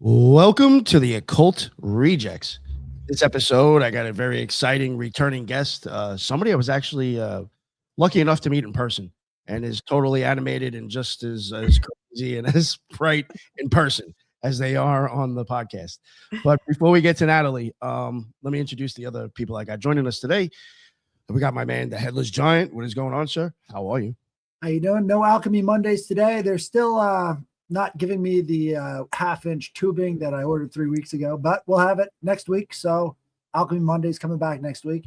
Welcome to the Occult Rejects. This episode, I got a very exciting returning guest, somebody I was actually lucky enough to meet in person, and is totally animated and just as crazy and as bright in person as they are on the podcast. But before we get to Natalie, let me introduce the other people I got joining us today. We got my man, the Headless Giant. What is going on, sir? How are you? How you doing? No Alchemy Mondays today. They're still not giving me the half-inch tubing that I ordered 3 weeks ago, but we'll have it next week. So Alchemy Monday's coming back next week.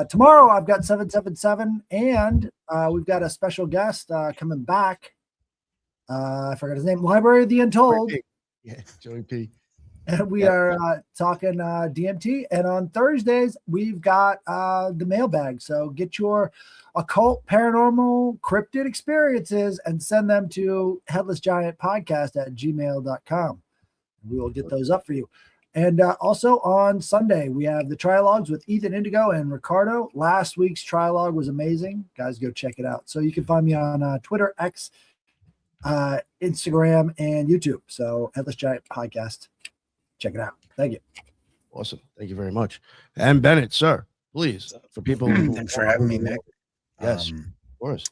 Tomorrow I've got 777, and we've got a special guest coming back. I forgot his name. Library of the Untold. Yeah, Joey P. And we are talking DMT. And on Thursdays, we've got the mailbag. So get your occult, paranormal, cryptid experiences and send them to headlessgiantpodcast@gmail.com. We will get those up for you. And also on Sunday, we have the Trilogues with Ethan Indigo and Ricardo. Last week's Trilogue was amazing. Guys, go check it out. So you can find me on Twitter, X, Instagram, and YouTube. So Headless Giant Podcast. Check it out. Thank you. Awesome. Thank you very much. And Bennett, sir, please, for people. Thanks for having me, Nick. Yes, of course.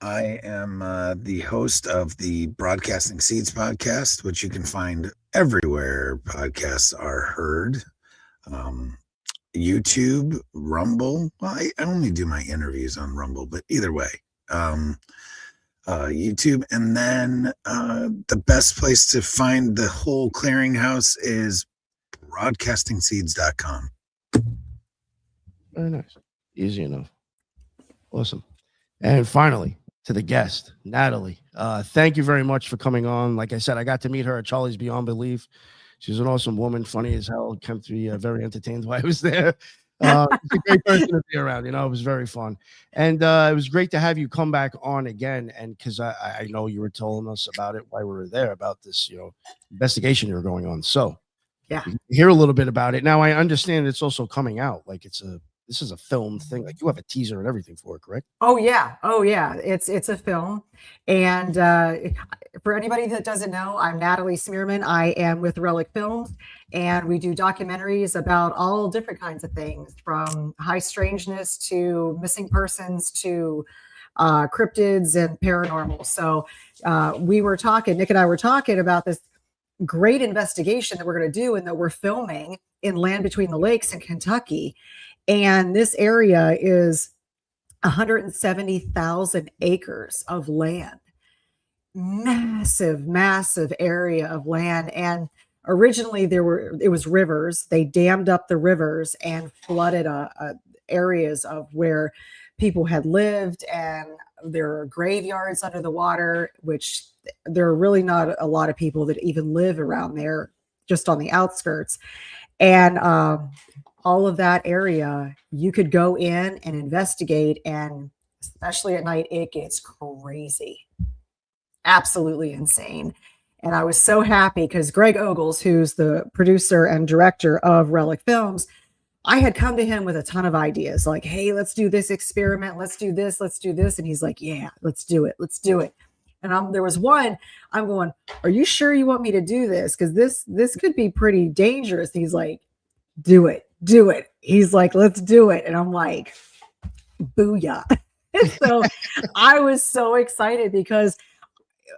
I am the host of the Broadcasting Seeds podcast, which you can find everywhere podcasts are heard. YouTube, Rumble. Well, I only do my interviews on Rumble, but either way. YouTube, and then the best place to find the whole clearinghouse is broadcastingseeds.com. Very nice. Easy enough. Awesome. And finally, to the guest, Natalie. Thank you very much for coming on. Like I said, I got to meet her at Charlie's Beyond Belief. She's an awesome woman, funny as hell. Kept to be very entertained while I was there. She's a great person to be around. You know, it was very fun. And it was great to have you come back on again. And because I know you were telling us about it while we were there, about this, investigation you were going on. So yeah, hear a little bit about it. Now, I understand it's also coming out. Like this is a film thing. Like you have a teaser and everything for it, correct? Oh yeah. It's a film. And for anybody that doesn't know, I'm Natalie Smearman. I am with Relic Films, and we do documentaries about all different kinds of things, from high strangeness to missing persons to cryptids and paranormal. So Nick and I were talking about this great investigation that we're going to do and that we're filming in Land Between the Lakes in Kentucky. And this area is 170,000 acres of land. Massive area of land. And originally it was rivers. They dammed up the rivers and flooded areas of where people had lived, and there are graveyards under the water, which there are really not a lot of people that even live around there, just on the outskirts. And all of that area, you could go in and investigate, and especially at night, it gets crazy. Absolutely insane. And I was so happy because Greg Ogles, who's the producer and director of Relic Films, I had come to him with a ton of ideas like, hey, let's do this experiment. Let's do this. And he's like, yeah, let's do it. And there was one, I'm going, are you sure you want me to do this? Because this could be pretty dangerous. He's like, do it. He's like, let's do it. And I'm like, booyah. So I was so excited because,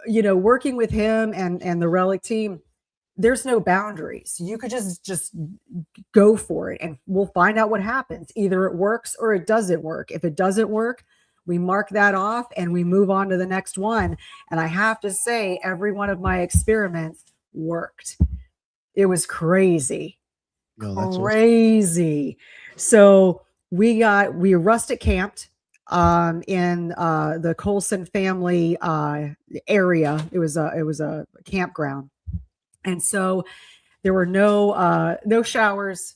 working with him and the Relic team, there's no boundaries. You could just go for it, and we'll find out what happens. Either it works or it doesn't work. If it doesn't work, we mark that off and we move on to the next one. And I have to say, every one of my experiments worked. It was crazy. Crazy. Awesome. So we rustic camped in the Colson family area. It was a campground. And so there were no showers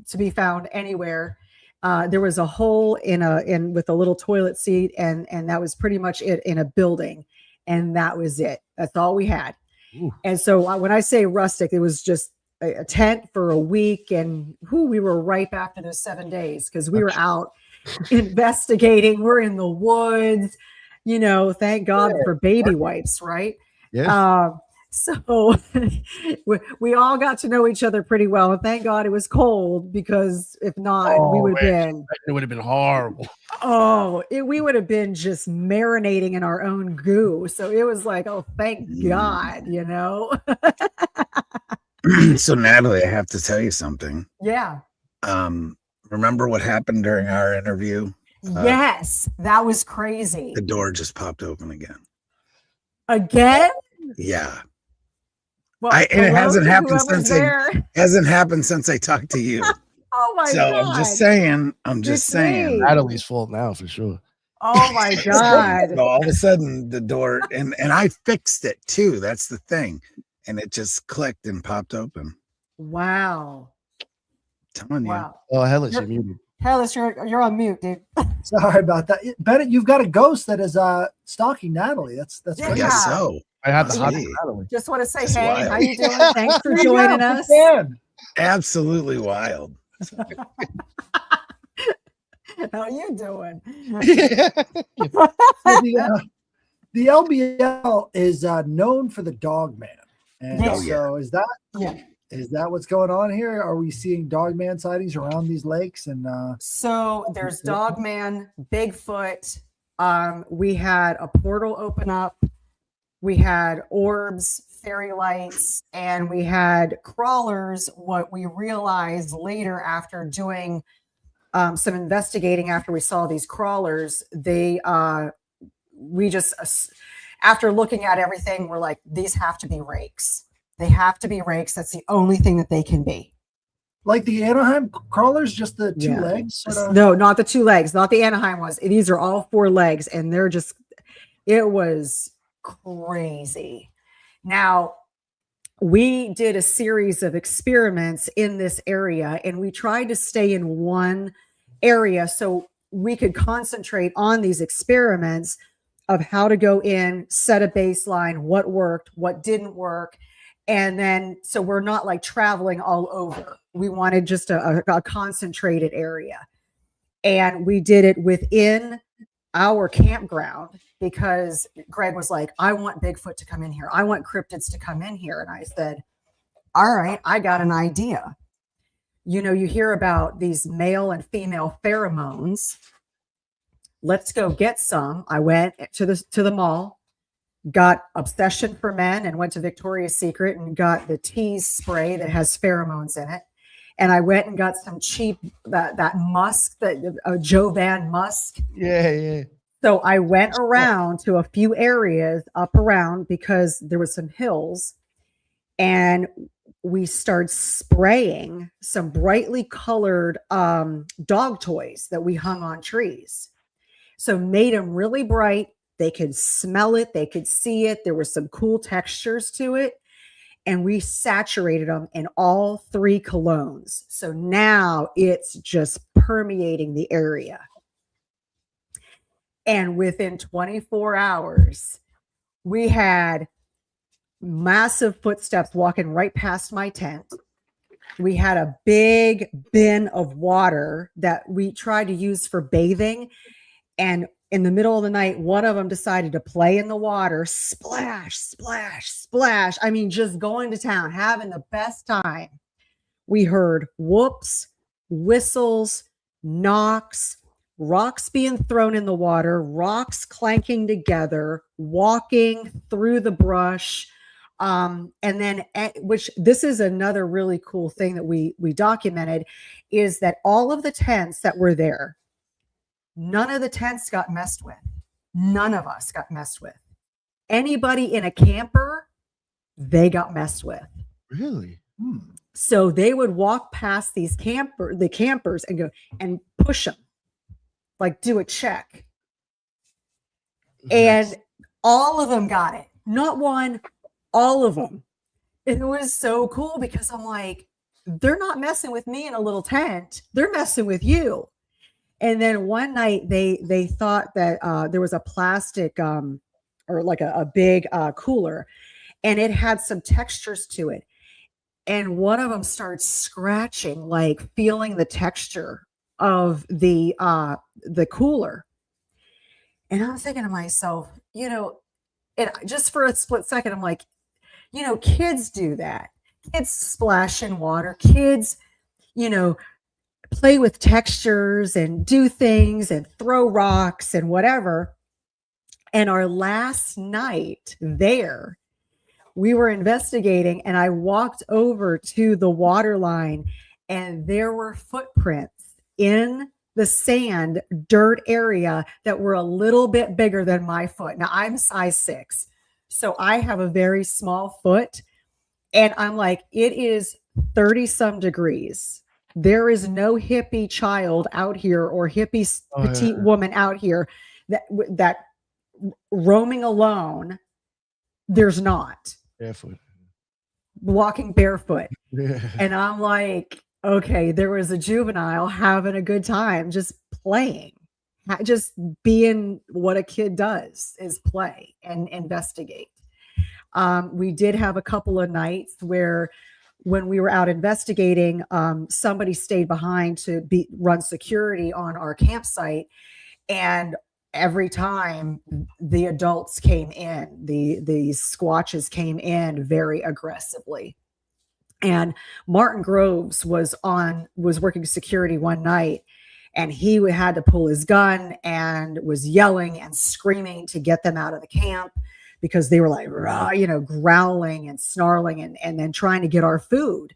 to be found anywhere. There was a hole with a little toilet seat, and that was pretty much it in a building. And that was it. That's all we had. Ooh. And so when I say rustic, it was just a tent for a week, and we were ripe after those 7 days because we were out investigating. We're in the woods, thank God for baby wipes, right? Yeah. So we all got to know each other pretty well. And thank God it was cold, because if not, we Oh, would have man, been, it would have been horrible. we would have been just marinating in our own goo. So it was like, oh, thank God, you know? So Natalie, I have to tell you something. Yeah. Remember what happened during our interview? Yes, that was crazy. The door just popped open again. Again? Yeah. Well, And it hasn't happened whoever's since there. hasn't happened since I talked to you. Oh my So God. I'm just saying. It's me. Natalie's fault now for sure. Oh my God. So all of a sudden the door and I fixed it too. That's the thing. And it just clicked and popped open. Wow. Telling you. Wow. Oh, Hellas, you're muted. Hellas, you're on mute, dude. Sorry about that. Bennett, you've got a ghost that is stalking Natalie. That's Yeah. I crazy. guess so. I had the Must hot be. Natalie. Just want to say, That's hey, wild. how you doing? Thanks for There you joining go, us. good man. Absolutely wild. How you doing? So the LBL is known for the dog man. And Yeah. so is that Yeah. is that what's going on here? Are we seeing dog man sightings around these lakes? And So there's Dogman, Bigfoot. We had a portal open up. We had orbs, fairy lights, and we had crawlers. What we realized later after doing some investigating, after we saw these crawlers, we just, after looking at everything, we're like, these have to be rakes. They have to be rakes. That's the only thing that they can be. like the Anaheim crawlers, just the two Yeah. legs? Sorta? No, not the two legs, not the Anaheim ones. These are all four legs, and they're just, it was crazy. Now, we did a series of experiments in this area, and we tried to stay in one area so we could concentrate on these experiments of how to go in, set a baseline, what worked, what didn't work. And then, so we're not like traveling all over. We wanted just a concentrated area. And we did it within our campground because Greg was like, I want Bigfoot to come in here. I want cryptids to come in here. And I said, all right, I got an idea. You know, you hear about these male and female pheromones. Let's go get some. I went to the mall, got Obsession for Men, and went to Victoria's Secret and got the tease spray that has pheromones in it. And I went and got some cheap that musk, that Jovan musk. Yeah. So I went around to a few areas up around because there was some hills, and we started spraying some brightly colored dog toys that we hung on trees. So made them really bright. They could smell it. They could see it. There were some cool textures to it. And we saturated them in all three colognes. So now it's just permeating the area. And within 24 hours, we had massive footsteps walking right past my tent. We had a big bin of water that we tried to use for bathing. And in the middle of the night, one of them decided to play in the water, splash, splash, splash. I mean, just going to town, having the best time. We heard whoops, whistles, knocks, rocks being thrown in the water, rocks clanking together, walking through the brush. And then, which this is another really cool thing that we documented, is that all of the tents that were there, none of the tents got messed with. None of us got messed with. Anybody in a camper, they got messed with. Really? So they would walk past the campers and go and push them, like do a check. And all of them got it. Not one, all of them. It was so cool because I'm like, they're not messing with me in a little tent. They're messing with you. And then one night they thought that there was a plastic or like a big cooler, and it had some textures to it. And one of them started scratching, like feeling the texture of the cooler. And I'm thinking to myself, you know, and just for a split second, I'm like, You know, kids do that. Kids splash in water. Kids, you know, play with textures and do things and throw rocks and whatever. And our last night there, we were investigating, and I walked over to the water line, and there were footprints in the sand dirt area that were a little bit bigger than my foot. Now I'm size 6, so I have a very small foot, and I'm like, it is 30 some degrees. There is no hippie child out here or hippie petite woman out here that roaming alone. There's not. Barefoot. Walking barefoot. Yeah. And I'm like, okay, there was a juvenile having a good time, just playing, just being what a kid does, is play and investigate. We did have a couple of nights where when we were out investigating, somebody stayed behind to run security on our campsite. And every time the adults came in, the squatches came in very aggressively. And Martin Groves was working security one night, and he had to pull his gun and was yelling and screaming to get them out of the camp because they were like, rah, you know, growling and snarling and then trying to get our food.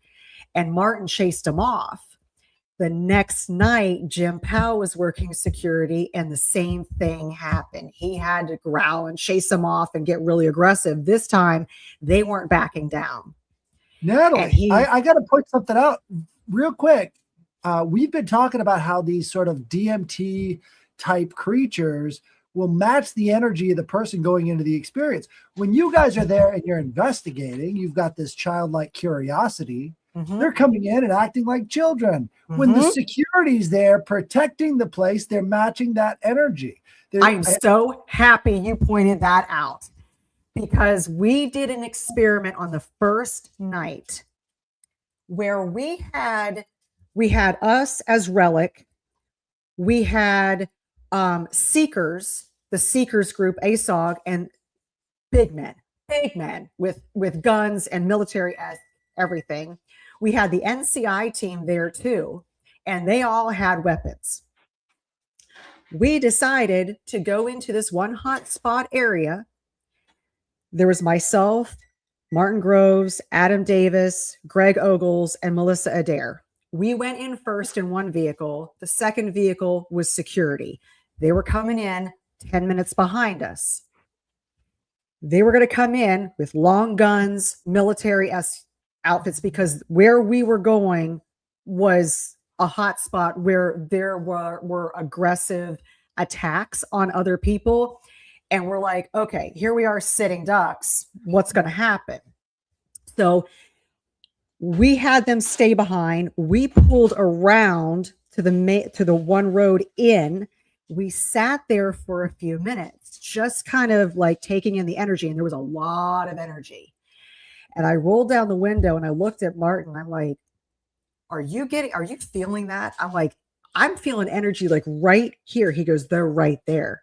And Martin chased them off. The next night, Jim Powell was working security, and the same thing happened. He had to growl and chase them off and get really aggressive. This time, they weren't backing down. Natalie, I got to point something out real quick. We've been talking about how these sort of DMT type creatures will match the energy of the person going into the experience. When you guys are there and you're investigating, you've got this childlike curiosity. Mm-hmm. They're coming in and acting like children. Mm-hmm. When the security's there protecting the place, they're matching that energy. I'm so happy you pointed that out, because we did an experiment on the first night where we had us as Relic. We had Seekers, the Seekers group, ASOG, and big men with guns and military as everything. We had the NCI team there too, and they all had weapons. We decided to go into this one hot spot area. There was myself, Martin Groves, Adam Davis, Greg Ogles, and Melissa Adair. We went in first in one vehicle. The second vehicle was security. They were coming in 10 minutes behind us. They were going to come in with long guns, military outfits, because where we were going was a hot spot where there were aggressive attacks on other people. And we're like, okay, here we are sitting ducks. What's going to happen? So we had them stay behind. We pulled around to the one road in. We sat there for a few minutes, just kind of like taking in the energy. And there was a lot of energy. And I rolled down the window and I looked at Martin. I'm like, are you feeling that? I'm like, I'm feeling energy like right here. He goes, they're right there.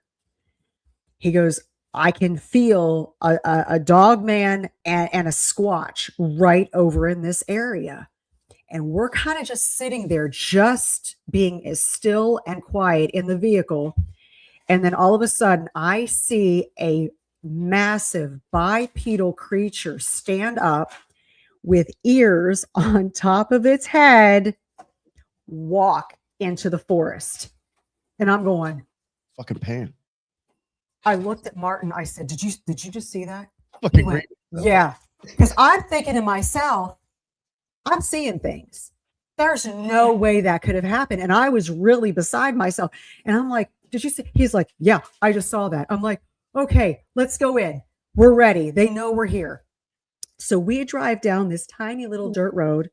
He goes, I can feel a dog man and a squatch right over in this area. And we're kind of just sitting there, just being as still and quiet in the vehicle. And then all of a sudden, I see a massive bipedal creature stand up with ears on top of its head, walk into the forest. And I'm going, fucking pan. I looked at Martin. I said, did you just see that? Fucking went, yeah. Because I'm thinking to myself, I'm seeing things. There's no way that could have happened. And I was really beside myself. And I'm like, did you see? He's like, yeah, I just saw that. I'm like, okay, let's go in. We're ready. They know we're here. So we drive down this tiny little dirt road,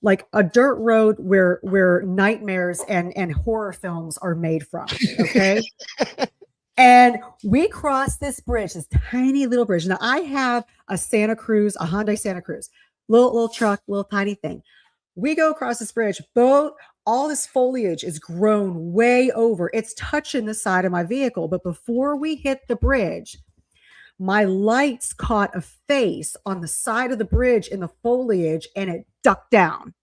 like a dirt road where nightmares and horror films are made from. Okay. And we cross this bridge, this tiny little bridge. Now I have a Hyundai Santa Cruz, little truck, little tiny thing. We go across this bridge. All this foliage is grown way over. It's touching the side of my vehicle. But before we hit the bridge, My lights caught a face on the side of the bridge in the foliage and it ducked down.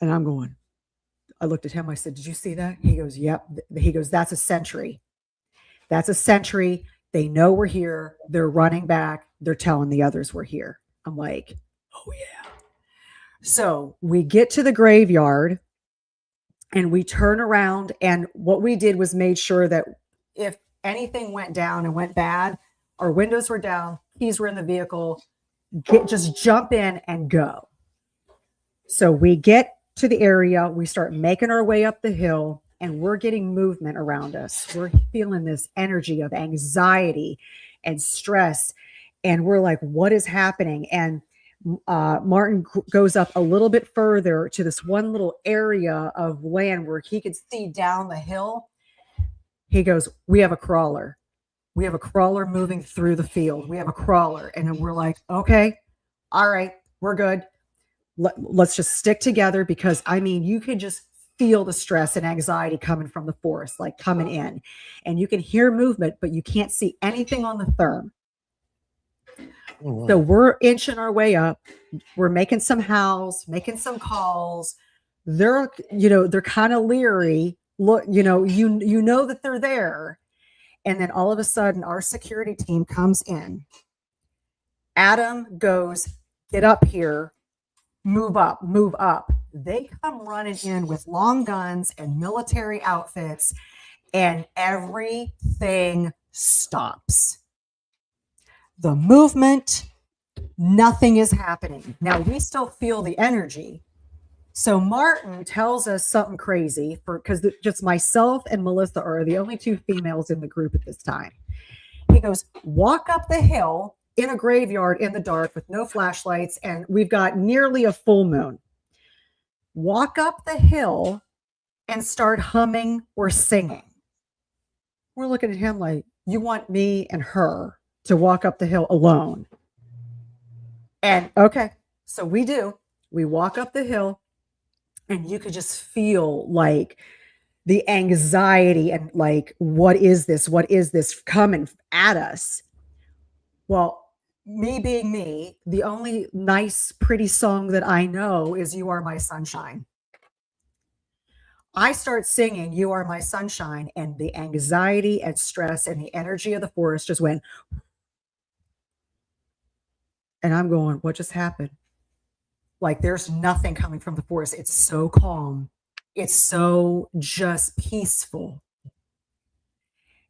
And I'm going, I looked at him. I said, did you see that? He goes, yep. He goes, that's a sentry. That's a sentry. They know we're here. They're running back. They're telling the others we're here. I'm like, oh yeah. So we get to the graveyard and we turn around. And what we did was made sure that if anything went down and went bad, our windows were down, keys were in the vehicle, just jump in and go. So we get to the area, we start making our way up the hill, and we're getting movement around us. We're feeling this energy of anxiety and stress. And we're like, what is happening? And Martin goes up a little bit further to this one little area of land where he could see down the hill. He goes, we have a crawler. We have a crawler moving through the field. We have a crawler. And then we're like, okay, all right, we're good. Let's just stick together, because I mean, you can just feel the stress and anxiety coming from the forest, like coming in, and you can hear movement, but you can't see anything on the therm. Oh, wow. So we're inching our way up. We're making some howls, making some calls. They're kind of leery. Look, you know that they're there. And then all of a sudden our security team comes in. Adam goes, get up here, move up, move up. They come running in with long guns and military outfits, and everything stops. The movement, nothing is happening. Now we still feel the energy. So Martin tells us something crazy, because just myself and Melissa are the only two females in the group at this time. He goes, walk up the hill in a graveyard in the dark with no flashlights, and we've got nearly a full moon. Walk up the hill and start humming or singing. We're looking at him like, you want me and her to walk up the hill alone? And okay, so we do. We walk up the hill, and you could just feel like the anxiety and like, what is this? What is this coming at us? Well, me being me, the only nice, pretty song that I know is You Are My Sunshine. I start singing You Are My Sunshine, and the anxiety and stress and the energy of the forest just went. And I'm going, what just happened? Like, there's nothing coming from the forest. It's so calm. It's so just peaceful.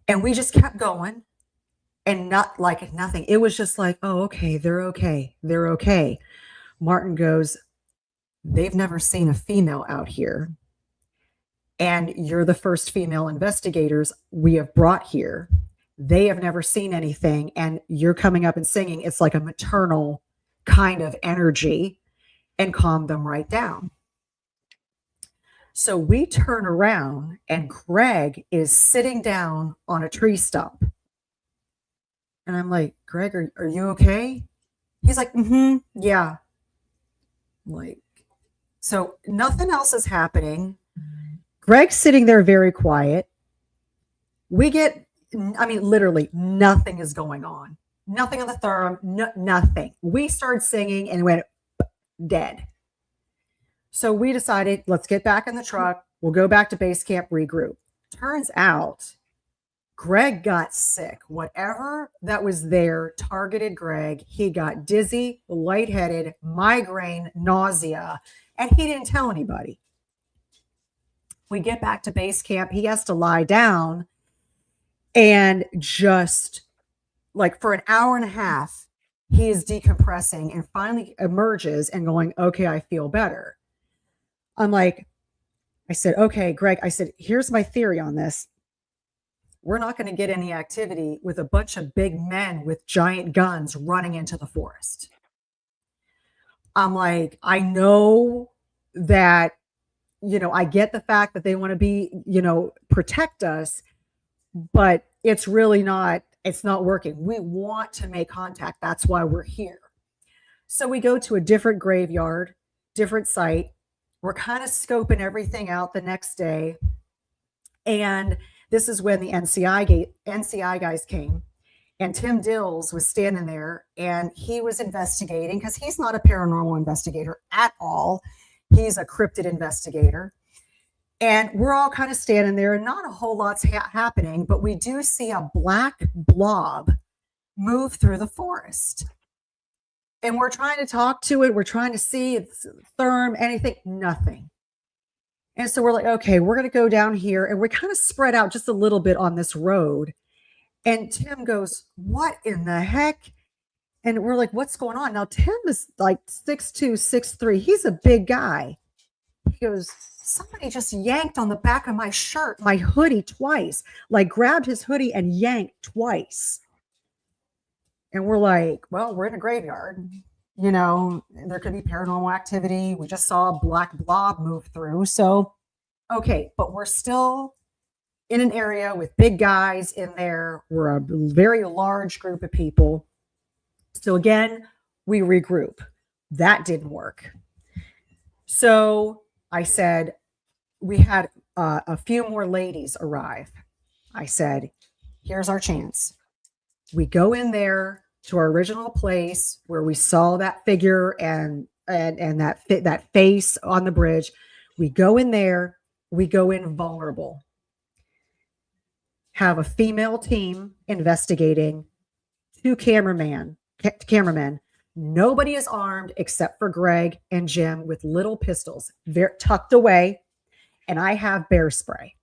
And we just kept going, and not like nothing. It was just like, oh, okay, they're okay. They're okay. Martin goes, they've never seen a female out here. And you're the first female investigators we have brought here. They have never seen anything. And you're coming up and singing. It's like a maternal kind of energy, and calm them right down. So we turn around, and Greg is sitting down on a tree stump. And I'm like, Greg, are you okay? He's like, yeah. I'm like, so nothing else is happening. Greg's sitting there very quiet. Literally nothing is going on. Nothing on the therm, nothing. We started singing and went dead. So we decided, let's get back in the truck. We'll go back to base camp, regroup. Turns out Greg got sick. Whatever that was there targeted Greg. He got dizzy, lightheaded, migraine, nausea, and he didn't tell anybody. We get back to base camp. He has to lie down, and just like for an hour and a half, he is decompressing and finally emerges and going, okay, I feel better. I'm like, I said, okay, Greg, I said, here's my theory on this. We're not going to get any activity with a bunch of big men with giant guns running into the forest. I'm like, I know that, I get the fact that they want to be, protect us, but it's really not, it's not working. We want to make contact. That's why we're here. So we go to a different graveyard, different site. We're kind of scoping everything out the next day. And this is when the NCI guys came, And Tim Dills was standing there and he was investigating because he's not a paranormal investigator at all. He's a cryptid investigator. And we're all kind of standing there and not a whole lot's happening, but we do see a black blob move through the forest. And we're trying to talk to it. We're trying to see it's therm, anything, nothing. And so we're like, okay, we're going to go down here. And we're kind of spread out just a little bit on this road. And Tim goes, what in the heck? And we're like, what's going on? Now, Tim is like 6'2", 6'3". He's a big guy. He goes, somebody just yanked on the back of my shirt, my hoodie twice, like grabbed his hoodie and yanked twice. And we're like, well, we're in a graveyard. You know, there could be paranormal activity. We just saw a black blob move through. So, okay, but we're still in an area with big guys in there. We're a very large group of people. So again, we regroup. That didn't work. So I said, we had a few more ladies arrive. I said, here's our chance. We go in there to our original place where we saw that figure and that face on the bridge. We go in there. We go in vulnerable. Have a female team investigating, 2 cameramen. Nobody is armed except for Greg and Jim with little pistols. They're tucked away, and I have bear spray.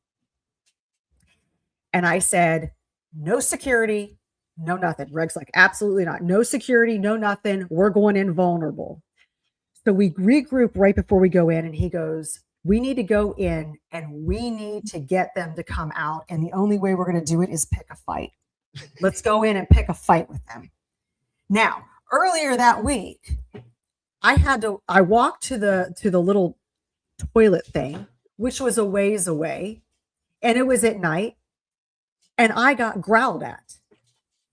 And I said, no security, no nothing. Greg's like, absolutely not. No security, no nothing. We're going in vulnerable. So we regroup right before we go in, and he goes, we need to go in and we need to get them to come out. And the only way we're going to do it is pick a fight. Let's go in and pick a fight with them. Now, earlier that week, I walked to the little toilet thing, which was a ways away, and it was at night, and I got growled at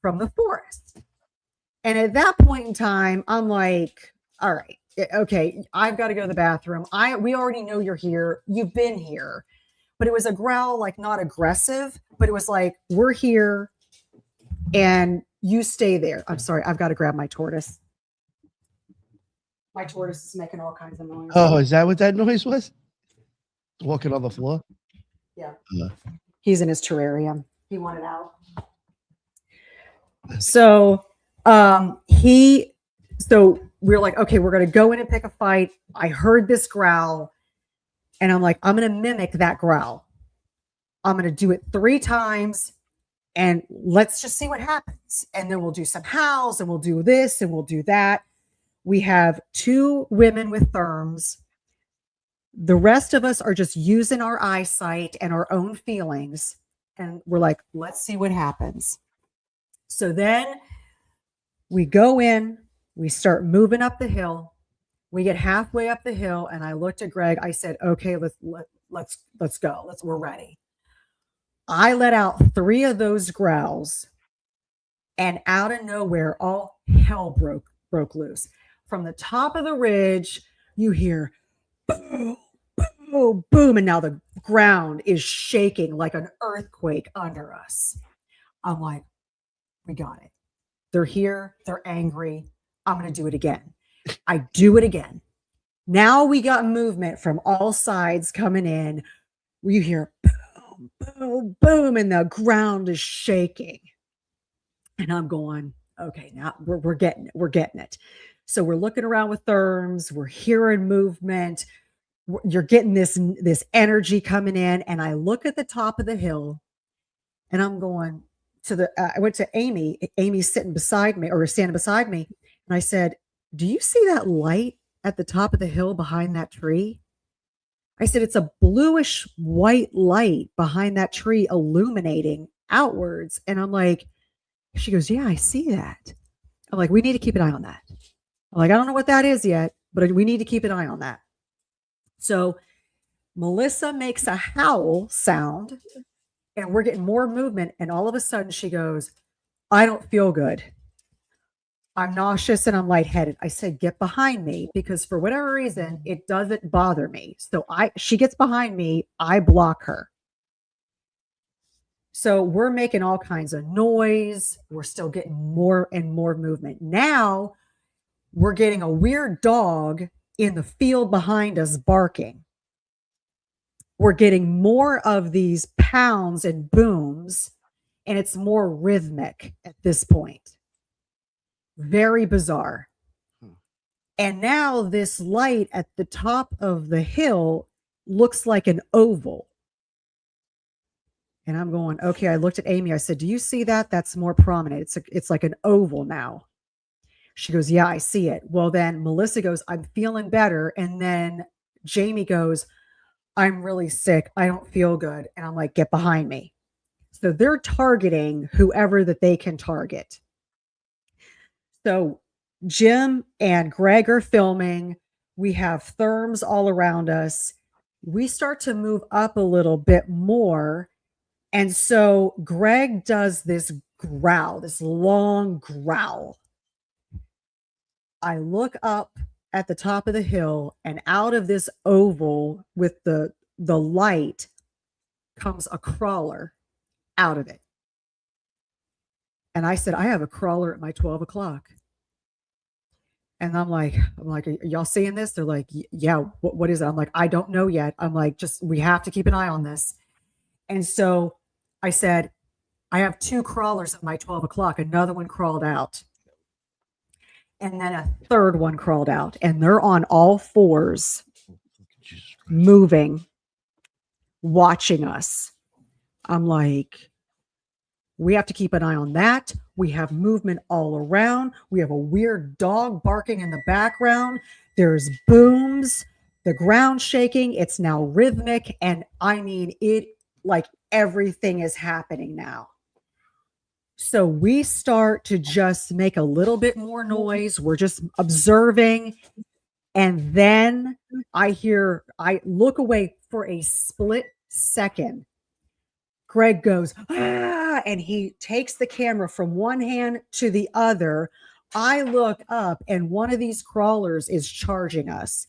from the forest. And at that point in time, I'm like, all right, okay, I've got to go to the bathroom. We already know you're here. You've been here. But it was a growl, like not aggressive, but it was like, we're here and you stay there. I'm sorry, I've got to grab my tortoise. My tortoise is making all kinds of noise. Oh, is that what that noise was? Walking on the floor? Yeah. He's in his terrarium. He wanted out. So we're like, okay, we're going to go in and pick a fight. I heard this growl and I'm like, I'm going to mimic that growl. I'm going to do it 3 times and let's just see what happens. And then we'll do some howls and we'll do this and we'll do that. We have 2 women with therms. The rest of us are just using our eyesight and our own feelings. And we're like, let's see what happens. So then we go in, we start moving up the hill. We get halfway up the hill, and I looked at Greg. I said, okay, let's go. We're ready. I let out 3 of those growls, and out of nowhere, all hell broke loose. From the top of the ridge, you hear boom, boom, boom, and now the ground is shaking like an earthquake under us. I'm like, we got it. They're here. They're angry. I'm going to do it again. I do it again. Now we got movement from all sides coming in. You hear boom, boom, boom, and the ground is shaking. And I'm going, okay, now we're getting it. We're getting it. So we're looking around with therms. We're hearing movement. You're getting this energy coming in. And I look at the top of the hill, and I'm going I went to Amy. Amy's sitting beside me or standing beside me. And I said, do you see that light at the top of the hill behind that tree? I said, it's a bluish white light behind that tree illuminating outwards. And I'm like, she goes, yeah, I see that. I'm like, we need to keep an eye on that. I'm like, I don't know what that is yet, but we need to keep an eye on that. So Melissa makes a howl sound and we're getting more movement. And all of a sudden she goes, I don't feel good. I'm nauseous and I'm lightheaded. I said, get behind me, because for whatever reason, it doesn't bother me. So she gets behind me. I block her. So we're making all kinds of noise. We're still getting more and more movement. Now we're getting a weird dog in the field behind us barking. We're getting more of these pounds and booms, and it's more rhythmic at this point. Very bizarre. And now this light at the top of the hill looks like an oval. And I'm going, okay, I looked at Amy. I said, do you see that? That's more prominent. It's like an oval now. She goes, yeah, I see it. Well, then Melissa goes, I'm feeling better. And then Jamie goes, I'm really sick. I don't feel good. And I'm like, get behind me. So they're targeting whoever that they can target. So Jim and Greg are filming. We have therms all around us. We start to move up a little bit more. And so Greg does this growl, this long growl. I look up at the top of the hill, and out of this oval with the light comes a crawler out of it. And I said, I have a crawler at my 12 o'clock. And I'm like, are y'all seeing this? They're like, yeah, what is it? I'm like, I don't know yet. I'm like, we have to keep an eye on this. And so I said, I have 2 crawlers at my 12 o'clock. Another one crawled out. And then a third one crawled out. And they're on all fours, moving, watching us. I'm like, we have to keep an eye on that. We have movement all around. We have a weird dog barking in the background. There's booms, the ground shaking. It's now rhythmic. And I mean, it like everything is happening now. So we start to just make a little bit more noise. We're just observing. And then I look away for a split second. Greg goes, ah, and he takes the camera from one hand to the other. I look up, and one of these crawlers is charging us.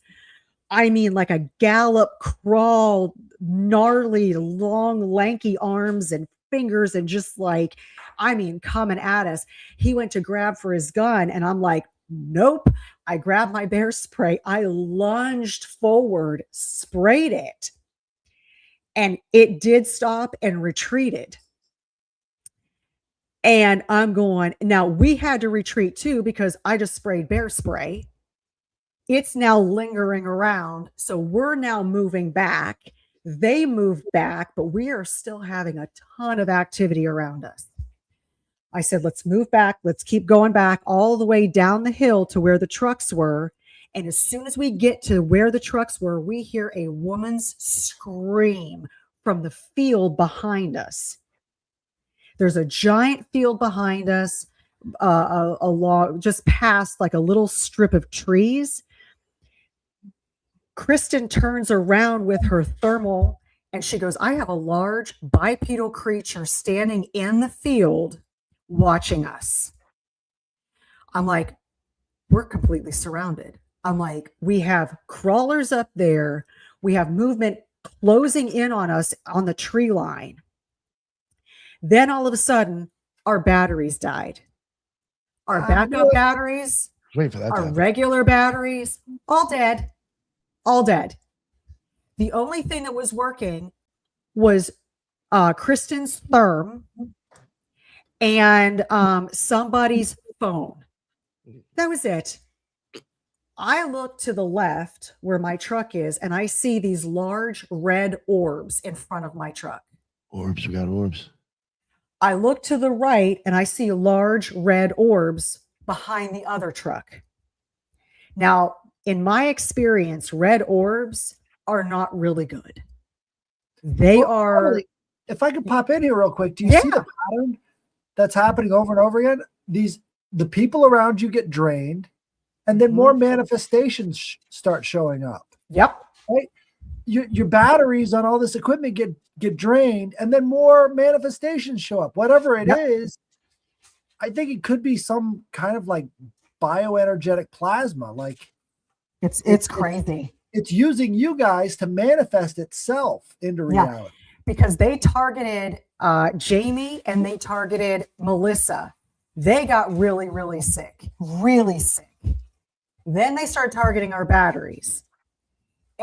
I mean, like a gallop crawl, gnarly, long, lanky arms and fingers, and just like, I mean, coming at us. He went to grab for his gun, and I'm like, nope. I grabbed my bear spray. I lunged forward, sprayed it. And it did stop and retreated. And I'm going, now we had to retreat too, because I just sprayed bear spray. It's now lingering around. So we're now moving back. They moved back, but we are still having a ton of activity around us. I said, let's move back. Let's keep going back all the way down the hill to where the trucks were. And as soon as we get to where the trucks were, we hear a woman's scream from the field behind us. There's a giant field behind us, along just past like a little strip of trees. Kristen turns around with her thermal and she goes, I have a large bipedal creature standing in the field watching us. I'm like, we're completely surrounded. I'm like, we have crawlers up there. We have movement closing in on us on the tree line. Then all of a sudden, our batteries died. Our backup batteries, Wait for that. our regular batteries, all dead. All dead. The only thing that was working was Kristen's therm and somebody's phone. That was it. I look to the left where my truck is, and I see these large red orbs in front of my truck. Orbs, we got orbs. I look to the right, and I see large red orbs behind the other truck. Now, in my experience, red orbs are not really good. They are. If I could pop in here real quick, do you see the pattern that's happening over and over again? The people around you get drained, and then more manifestations start showing up. Yep. Right? Your batteries on all this equipment get drained, and then more manifestations show up. Whatever it is, I think it could be some kind of like bioenergetic plasma. Like it's crazy. It's using you guys to manifest itself into reality. because they targeted Jamie and they targeted Melissa. They got really, really sick, really sick. Then they started targeting our batteries.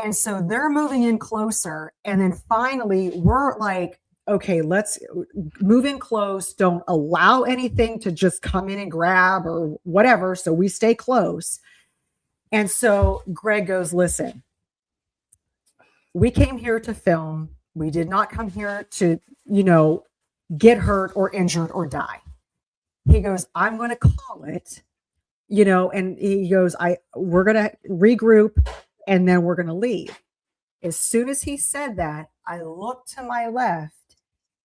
And so they're moving in closer. And then finally, we're like, okay, let's move in close. Don't allow anything to just come in and grab or whatever. So we stay close. And so Greg goes, listen, we came here to film. We did not come here to, get hurt or injured or die. He goes, I'm going to call it, and he goes, we're going to regroup and then we're going to leave. As soon as he said that, I looked to my left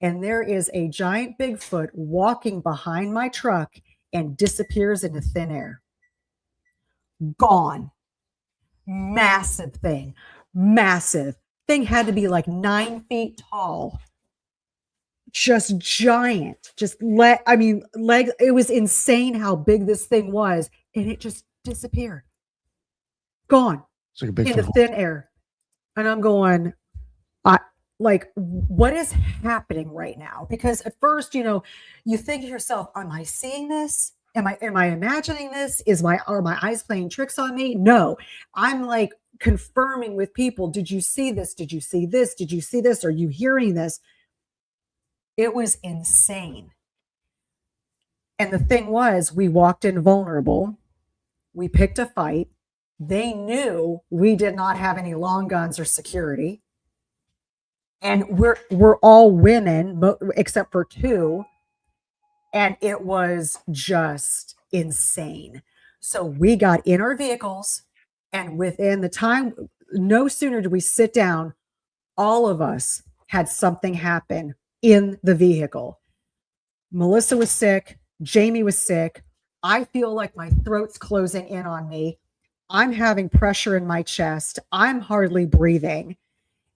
and there is a giant Bigfoot walking behind my truck and disappears into thin air. Gone. Massive thing. Massive. Thing had to be like 9 feet tall. Just giant. Legs. It was insane how big this thing was. And it just disappeared. Gone. It's like a big Into thin air. And I'm going, what is happening right now? Because at first, you think to yourself, am I seeing this? Am I imagining this? Are my eyes playing tricks on me? No, I'm like confirming with people. Did you see this? Did you see this? Did you see this? Are you hearing this? It was insane. And the thing was, we walked in vulnerable. We picked a fight. They knew we did not have any long guns or security. And we're all women, except for 2. And it was just insane. So we got in our vehicles, and within the time, no sooner did we sit down, all of us had something happen in the vehicle. Melissa was sick. Jamie was sick. I feel like my throat's closing in on me. I'm having pressure in my chest. I'm hardly breathing.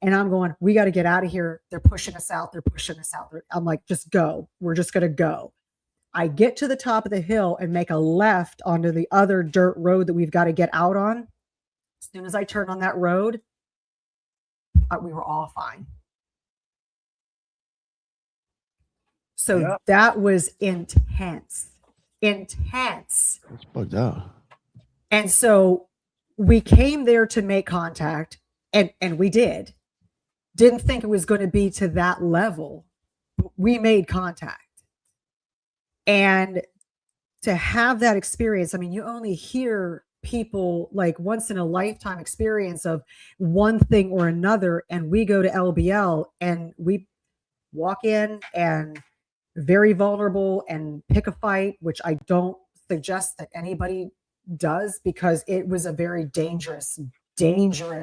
And I'm going, we got to get out of here. They're pushing us out. They're pushing us out. I'm like, just go. We're just going to go. I get to the top of the hill and make a left onto the other dirt road that we've got to get out on. As soon as I turn on that road, we were all fine. So that was intense. Intense. It's bugged out. And so we came there to make contact, and we did. Didn't think it was going to be to that level. We made contact. And to have that experience, you only hear people like once in a lifetime experience of one thing or another. And we go to LBL and we walk in and very vulnerable and pick a fight, which I don't suggest that anybody does, because it was a very dangerous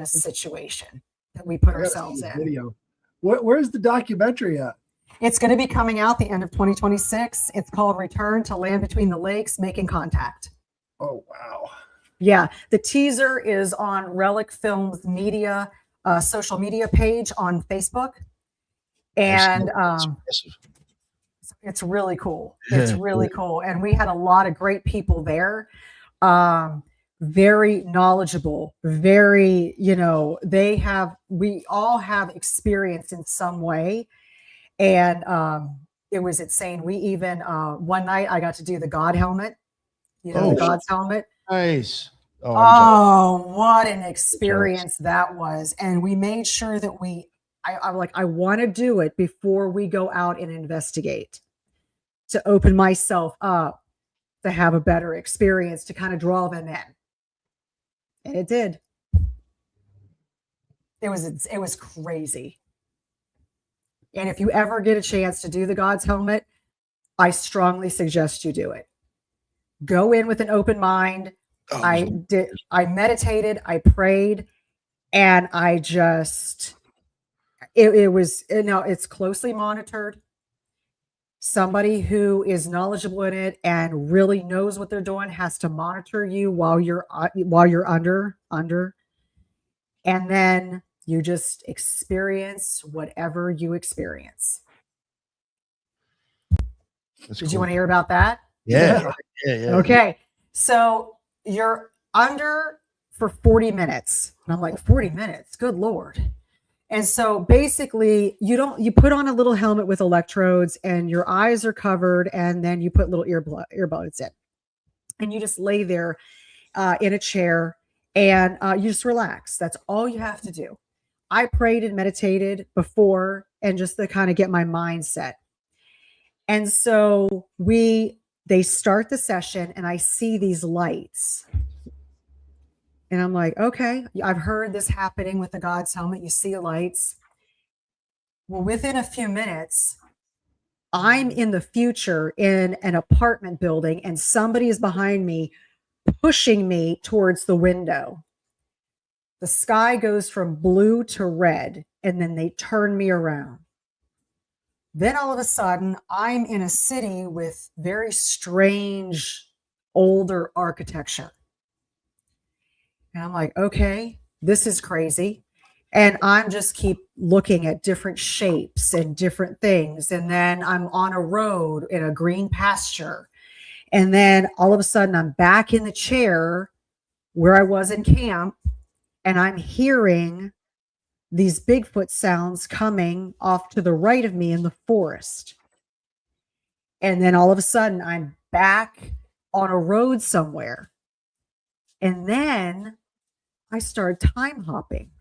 situation that we put ourselves in. Video. Where's the documentary at? It's going to be coming out the end of 2026. It's called Return to Land Between the Lakes, Making Contact. Oh, wow. Yeah. The teaser is on Relic Films Media, social media page on Facebook. And it's really cool. It's really cool. And we had a lot of great people there. Very knowledgeable, very, we all have experience in some way. And it was insane. We even, one night I got to do the God helmet, the God's helmet. Nice. Oh, what an experience that was. And we made sure that I want to do it before we go out and investigate, to open myself up, to have a better experience, to kind of draw them in. And it did. It was crazy. And if you ever get a chance to do the God's helmet, I strongly suggest you do it. Go in with an open mind. I meditated, I prayed, and I just, it's closely monitored. Somebody who is knowledgeable in it and really knows what they're doing has to monitor you while you're under, and then you just experience whatever you experience. Did you want to hear about that? Yeah. Okay. So you're under for 40 minutes. And I'm like, 40 minutes? Good Lord. And so basically you put on a little helmet with electrodes and your eyes are covered, and then you put little earbuds in, and you just lay there in a chair, and you just relax. That's all you have to do. I prayed and meditated before, and just to kind of get my mindset. And so they start the session, and I see these lights. And I'm like, okay, I've heard this happening with the God's helmet. You see lights. Well, within a few minutes, I'm in the future in an apartment building, and somebody is behind me pushing me towards the window. The sky goes from blue to red, and then they turn me around. Then all of a sudden, I'm in a city with very strange, older architecture. And I'm like, okay, this is crazy. And I'm just keep looking at different shapes and different things. And then I'm on a road in a green pasture. And then all of a sudden, I'm back in the chair where I was in camp, and I'm hearing these Bigfoot sounds coming off to the right of me in the forest. And then all of a sudden, I'm back on a road somewhere. And then I started time hopping.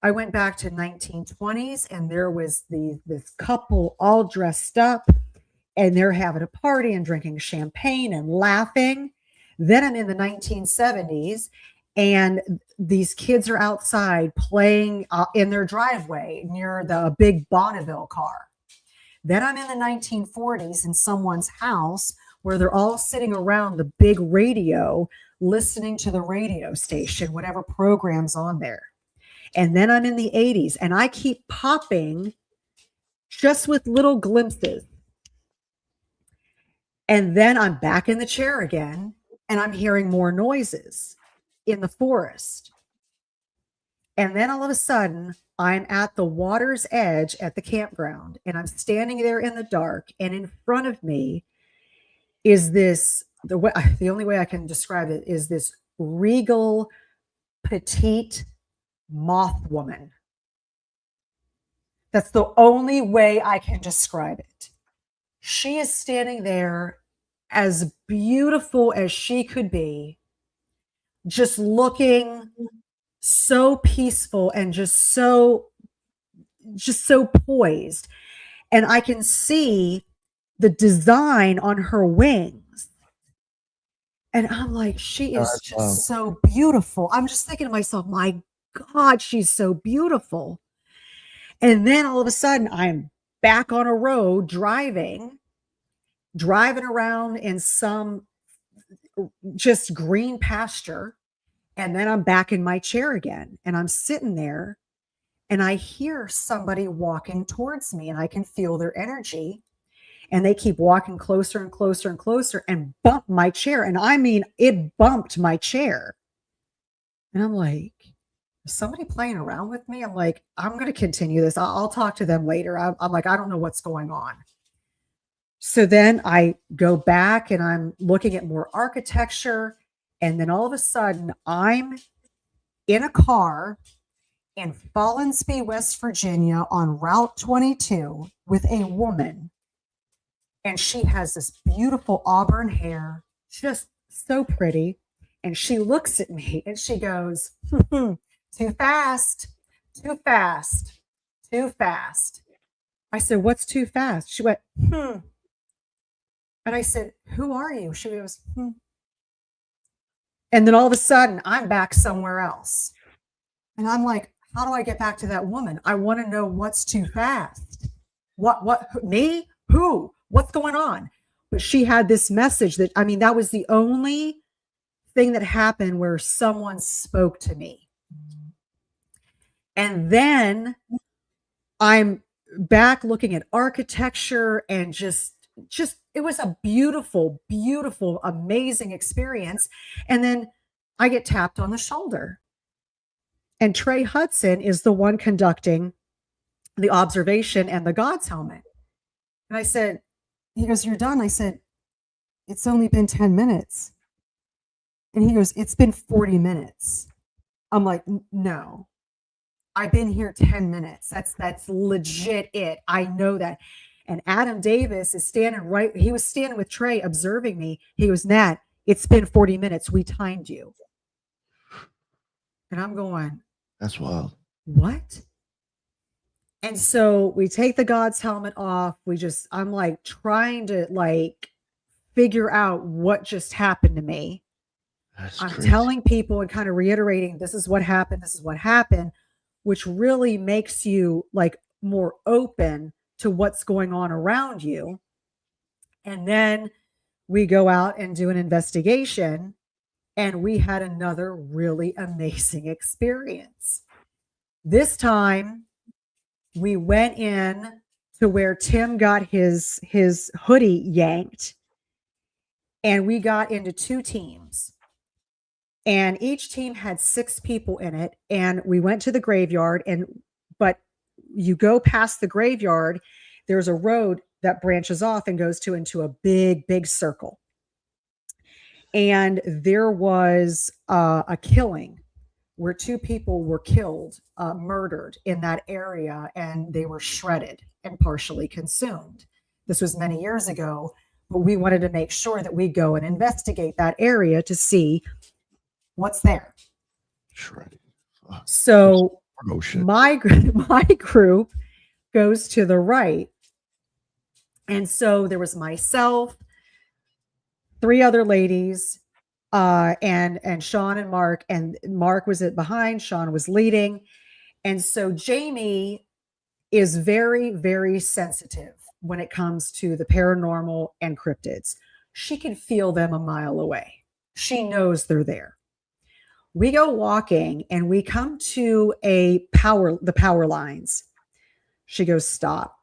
I went back to 1920s, and there was this couple all dressed up, and they're having a party and drinking champagne and laughing. Then I'm in the 1970s, and these kids are outside playing in their driveway near the big Bonneville car. Then I'm in the 1940s in someone's house where they're all sitting around the big radio listening to the radio station, whatever program's on there. And then I'm in the 80s, and I keep popping just with little glimpses. And then I'm back in the chair again, and I'm hearing more noises in the forest. And then all of a sudden, I'm at the water's edge at the campground, and I'm standing there in the dark, and in front of me is the only way I can describe it is this regal, petite moth woman. That's the only way I can describe it. She is standing there as beautiful as she could be, just looking so peaceful and just so poised. And I can see the design on her wings. And I'm like, she is just so beautiful. I'm just thinking to myself, my God, she's so beautiful. And then all of a sudden, I'm back on a road driving around in some just green pasture. And then I'm back in my chair again, and I'm sitting there, and I hear somebody walking towards me, and I can feel their energy. And they keep walking closer and closer and closer and bump my chair. And I mean, it bumped my chair. And I'm like, is somebody playing around with me? I'm like, I'm going to continue this. I'll talk to them later. I'm like, I don't know what's going on. So then I go back, and I'm looking at more architecture. And then all of a sudden, I'm in a car in Follansbee, West Virginia on Route 22 with a woman. And she has this beautiful auburn hair, just so pretty. And she looks at me and she goes, too fast, too fast, too fast. I said, what's too fast? She went, And I said, who are you? She goes, And then all of a sudden, I'm back somewhere else. And I'm like, how do I get back to that woman? I want to know what's too fast. What, me? Who? What's going on? But she had this message that, I mean, that was the only thing that happened where someone spoke to me. And then I'm back looking at architecture, and just it was a beautiful, beautiful, amazing experience. And then I get tapped on the shoulder. And Trey Hudson is the one conducting the observation and the God's helmet. And I said, he goes, you're done. I said, it's only been 10 minutes. And he goes, it's been 40 minutes. I'm like, no, I've been here 10 minutes. That's legit it. I know that. And Adam Davis is standing right. He was standing with Trey observing me. He goes, Nat, it's been 40 minutes. We timed you. And I'm going, That's wild. what? And so we take the God's helmet off. I'm like trying to like figure out what just happened to me. I'm Crazy. telling people and kind of reiterating, this is what happened. This is what happened, which really makes you like more open to what's going on around you. And then we go out and do an investigation, and we had another really amazing experience. This time we went in to where Tim got his hoodie yanked, and we got into 2 teams. And each team had 6 people in it. And we went to the graveyard, but you go past the graveyard, there's a road that branches off and goes into a big circle. And there was a killing where 2 people were killed, murdered in that area, and they were shredded and partially consumed. This was many years ago, but we wanted to make sure that we go and investigate that area to see what's there. Shredded. So Oh shit. my group goes to the right. And so there was myself, 3 other ladies, and Sean and Mark. And Mark was behind, Sean was leading. And so Jamie is very, very sensitive when it comes to the paranormal and cryptids. She can feel them a mile away. She knows they're there. We go walking and we come to the power lines. She goes, stop.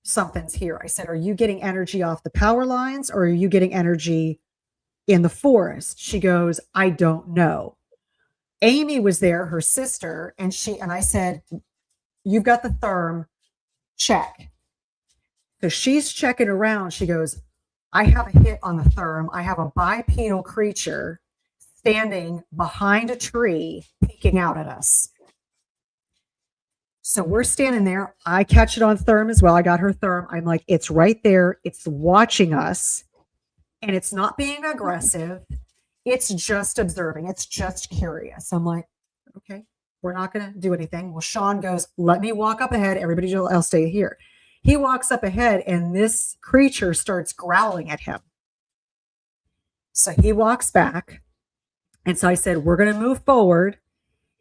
Something's here. I said, are you getting energy off the power lines, or are you getting energy in the forest? She goes, I don't know. Amy was there, her sister, and I said, you've got the therm, check. So she's checking around. She goes, I have a hit on the therm. I have a bipedal creature standing behind a tree, peeking out at us. So we're standing there. I catch it on therm as well. I got her therm. I'm like, it's right there. It's watching us, and it's not being aggressive. It's just observing. It's just curious. I'm like, okay, we're not going to do anything. Well, Sean goes, let me walk up ahead. Everybody else stay here. He walks up ahead, and this creature starts growling at him. So he walks back. And so I said, we're going to move forward.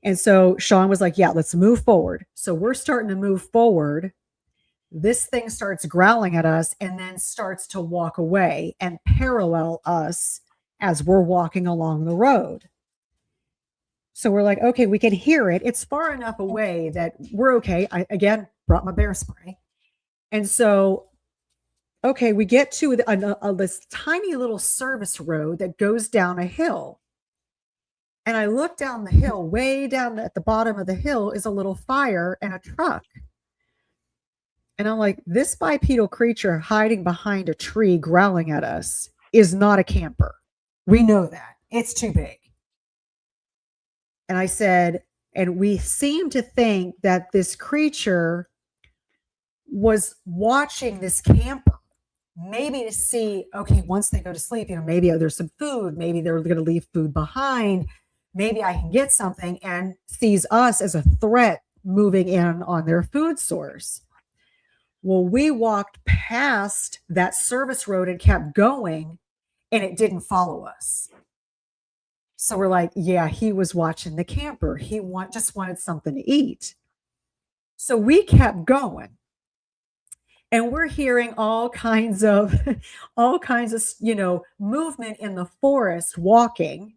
And so Sean was like, yeah, let's move forward. So we're starting to move forward. This thing starts growling at us and then starts to walk away and parallel us as we're walking along the road. So we're like, okay, we can hear it. It's far enough away that we're okay. I, again, brought my bear spray. And so, okay, we get to this tiny little service road that goes down a hill. And I look down the hill, way down at the bottom of the hill is a little fire and a truck. And I'm like, this bipedal creature hiding behind a tree growling at us is not a camper. We know that. It's too big. And I said, and we seem to think that this creature was watching this camper, maybe to see, okay, once they go to sleep, maybe there's some food, maybe they're going to leave food behind. Maybe I can get something, and sees us as a threat moving in on their food source. Well, we walked past that service road and kept going, and it didn't follow us. So we're like, yeah, he was watching the camper. He just wanted something to eat. So we kept going. And we're hearing all kinds of, movement in the forest walking.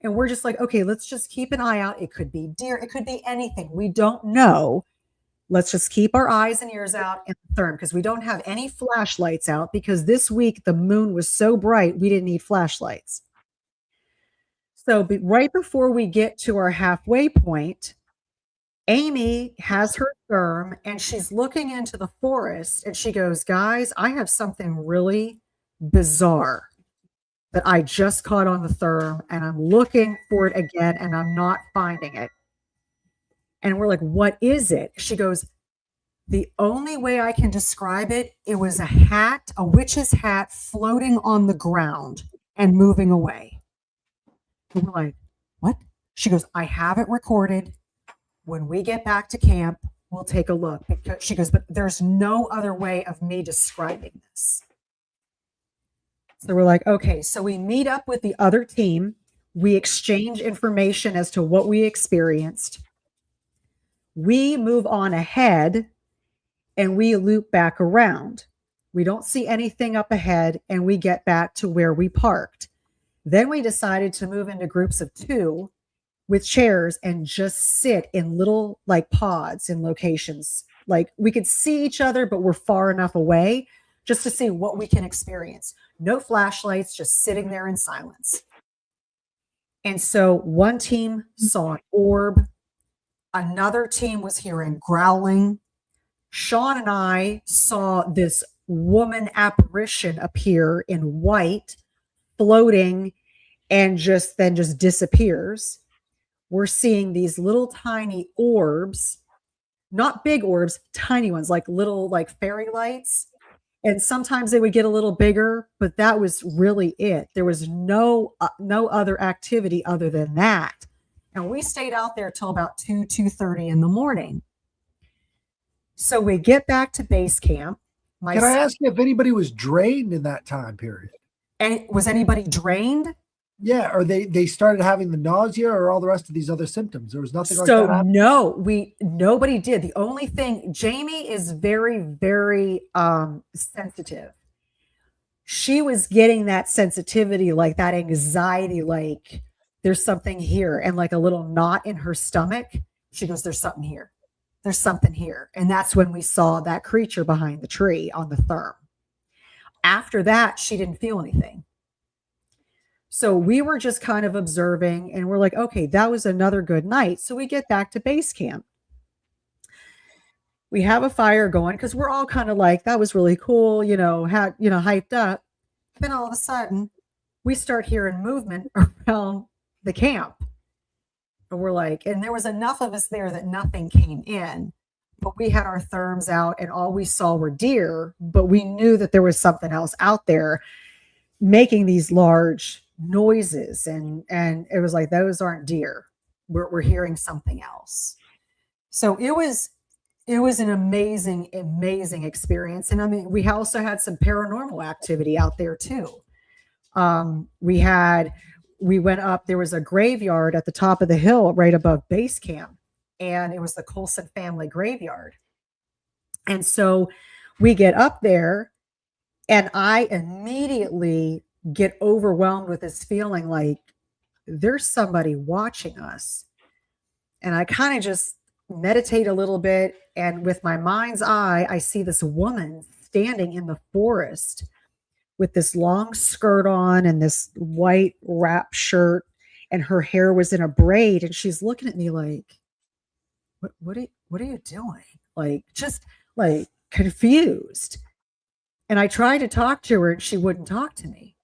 And we're just like, okay, let's just keep an eye out. It could be deer. It could be anything. We don't know. Let's just keep our eyes and ears out in the therm, because we don't have any flashlights out, because this week the moon was so bright, we didn't need flashlights. So right before we get to our halfway point, Amy has her therm and she's looking into the forest, and she goes, guys, I have something really bizarre that I just caught on the therm, and I'm looking for it again and I'm not finding it. And we're like, what is it? She goes, the only way I can describe it, it was a hat, a witch's hat floating on the ground and moving away. And we're like, what? She goes, I have it recorded. When we get back to camp, we'll take a look. Because she goes, but there's no other way of me describing this. So we're like, okay, so we meet up with the other team. We exchange information as to what we experienced. We move on ahead and we loop back around. We don't see anything up ahead and we get back to where we parked. Then we decided to move into groups of 2 with chairs and just sit in little like pods in locations. Like we could see each other, but we're far enough away just to see what we can experience. No flashlights, just sitting there in silence. And so one team saw an orb. Another team was hearing growling. Sean and I saw this woman apparition appear in white, floating, and then just disappears. We're seeing these little tiny orbs, not big orbs, tiny ones, like little like fairy lights. And sometimes they would get a little bigger, but that was really it. There was no other activity other than that. And we stayed out there till about 2:30 in the morning. So we get back to base camp. Can I ask you if anybody was drained in that time period? And was anybody drained? Yeah, or they started having the nausea or all the rest of these other symptoms. There was nothing like that happening? No, nobody did. The only thing, Jamie is very, very sensitive. She was getting that sensitivity, like that anxiety, like there's something here, and like a little knot in her stomach. She goes, there's something here. There's something here. And that's when we saw that creature behind the tree on the therm. After that, she didn't feel anything. So we were just kind of observing and we're like, okay, that was another good night. So we get back to base camp. We have a fire going because we're all kind of like, that was really cool, hyped up. Then all of a sudden we start hearing movement around the camp. And we're like, and there was enough of us there that nothing came in, but we had our therms out and all we saw were deer, but we knew that there was something else out there making these large noises. And it was like, those aren't deer. We're hearing something else. So it was an amazing, amazing experience. And I mean, we also had some paranormal activity out there too. We went up, there was a graveyard at the top of the hill right above base camp, and it was the Colson family graveyard. And so we get up there and I immediately get overwhelmed with this feeling like there's somebody watching us. And I kind of just meditate a little bit. And with my mind's eye, I see this woman standing in the forest with this long skirt on and this white wrap shirt, and her hair was in a braid. And she's looking at me like, what are you doing? Like, just like confused. And I tried to talk to her and she wouldn't talk to me.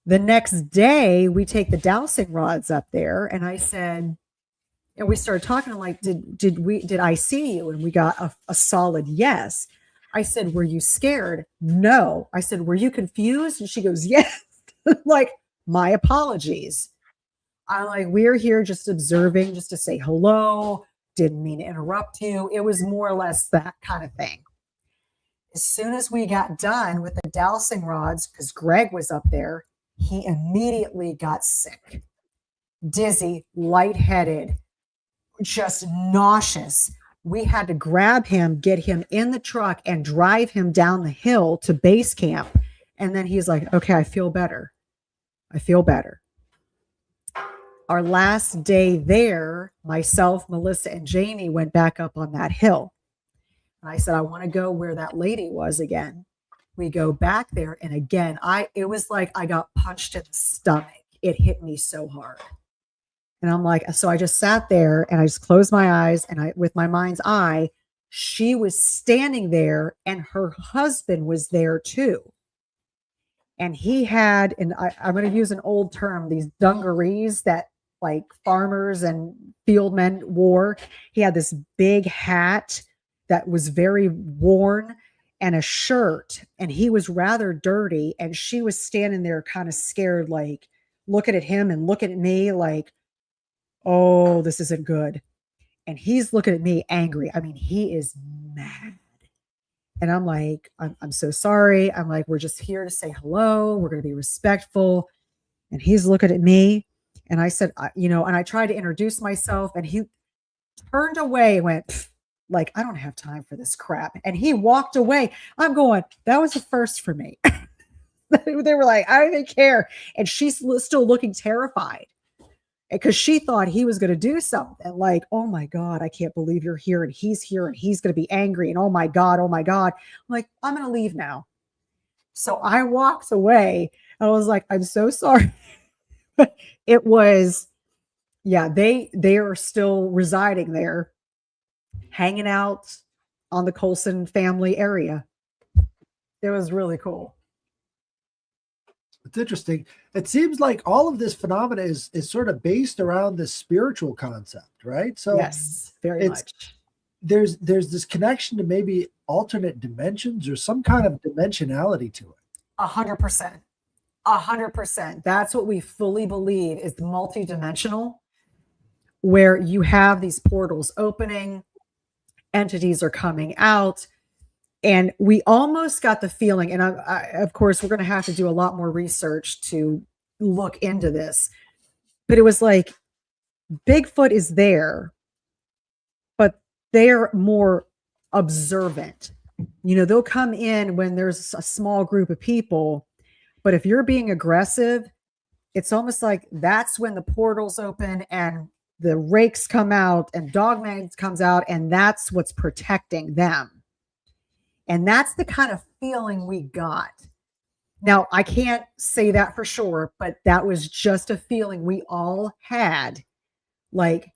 The next day we take the dowsing rods up there and I said, and we started talking. I'm like, did I see you? And we got a solid yes. I said, were you scared? No. I said, were you confused? And she goes, yes. Like, my apologies. I'm like, we're here just observing, just to say hello. Didn't mean to interrupt you. It was more or less that kind of thing. As soon as we got done with the dowsing rods, because Greg was up there, he immediately got sick, dizzy, lightheaded, just nauseous. We had to grab him, get him in the truck, and drive him down the hill to base camp. And then he's like, okay, I feel better. I feel better. Our last day there, myself, Melissa, and Jamie went back up on that hill. And I said, I want to go where that lady was again. We go back there. And again, it was like I got punched in the stomach. It hit me so hard. And I'm like, so I just sat there and I just closed my eyes, and with my mind's eye, she was standing there and her husband was there too. And he had, and I'm going to use an old term, these dungarees that like farmers and field men wore. He had this big hat that was very worn and a shirt, and he was rather dirty. And she was standing there kind of scared, like looking at him and looking at me like, oh, this isn't good. And he's looking at me angry. I mean, he is mad. And I'm like, I'm so sorry. I'm like, we're just here to say hello. We're going to be respectful. And he's looking at me. And I said, and I tried to introduce myself, and he turned away and went, "Pfft," like, I don't have time for this crap. And he walked away. I'm going, that was a first for me. They were like, I don't even care. And she's still looking terrified because she thought he was going to do something like, oh my God, I can't believe you're here. And he's here and he's going to be angry. And oh my God. I'm like, I'm going to leave now. So I walked away. I was like, I'm so sorry. It was, yeah, they are still residing there, hanging out on the Colson family area. It was really cool. It's interesting. It seems like all of this phenomena is sort of based around this spiritual concept, right? So yes, very much. There's this connection to maybe alternate dimensions or some kind of dimensionality to it. 100%. 100%. That's what we fully believe is multidimensional, where you have these portals opening, entities are coming out. And we almost got the feeling, and of course, we're going to have to do a lot more research to look into this, but it was like Bigfoot is there, but they're more observant. They'll come in when there's a small group of people, but if you're being aggressive, it's almost like that's when the portals open and the rakes come out and Dogman comes out, and that's what's protecting them. And that's the kind of feeling we got. Now, I can't say that for sure, but that was just a feeling we all had. Like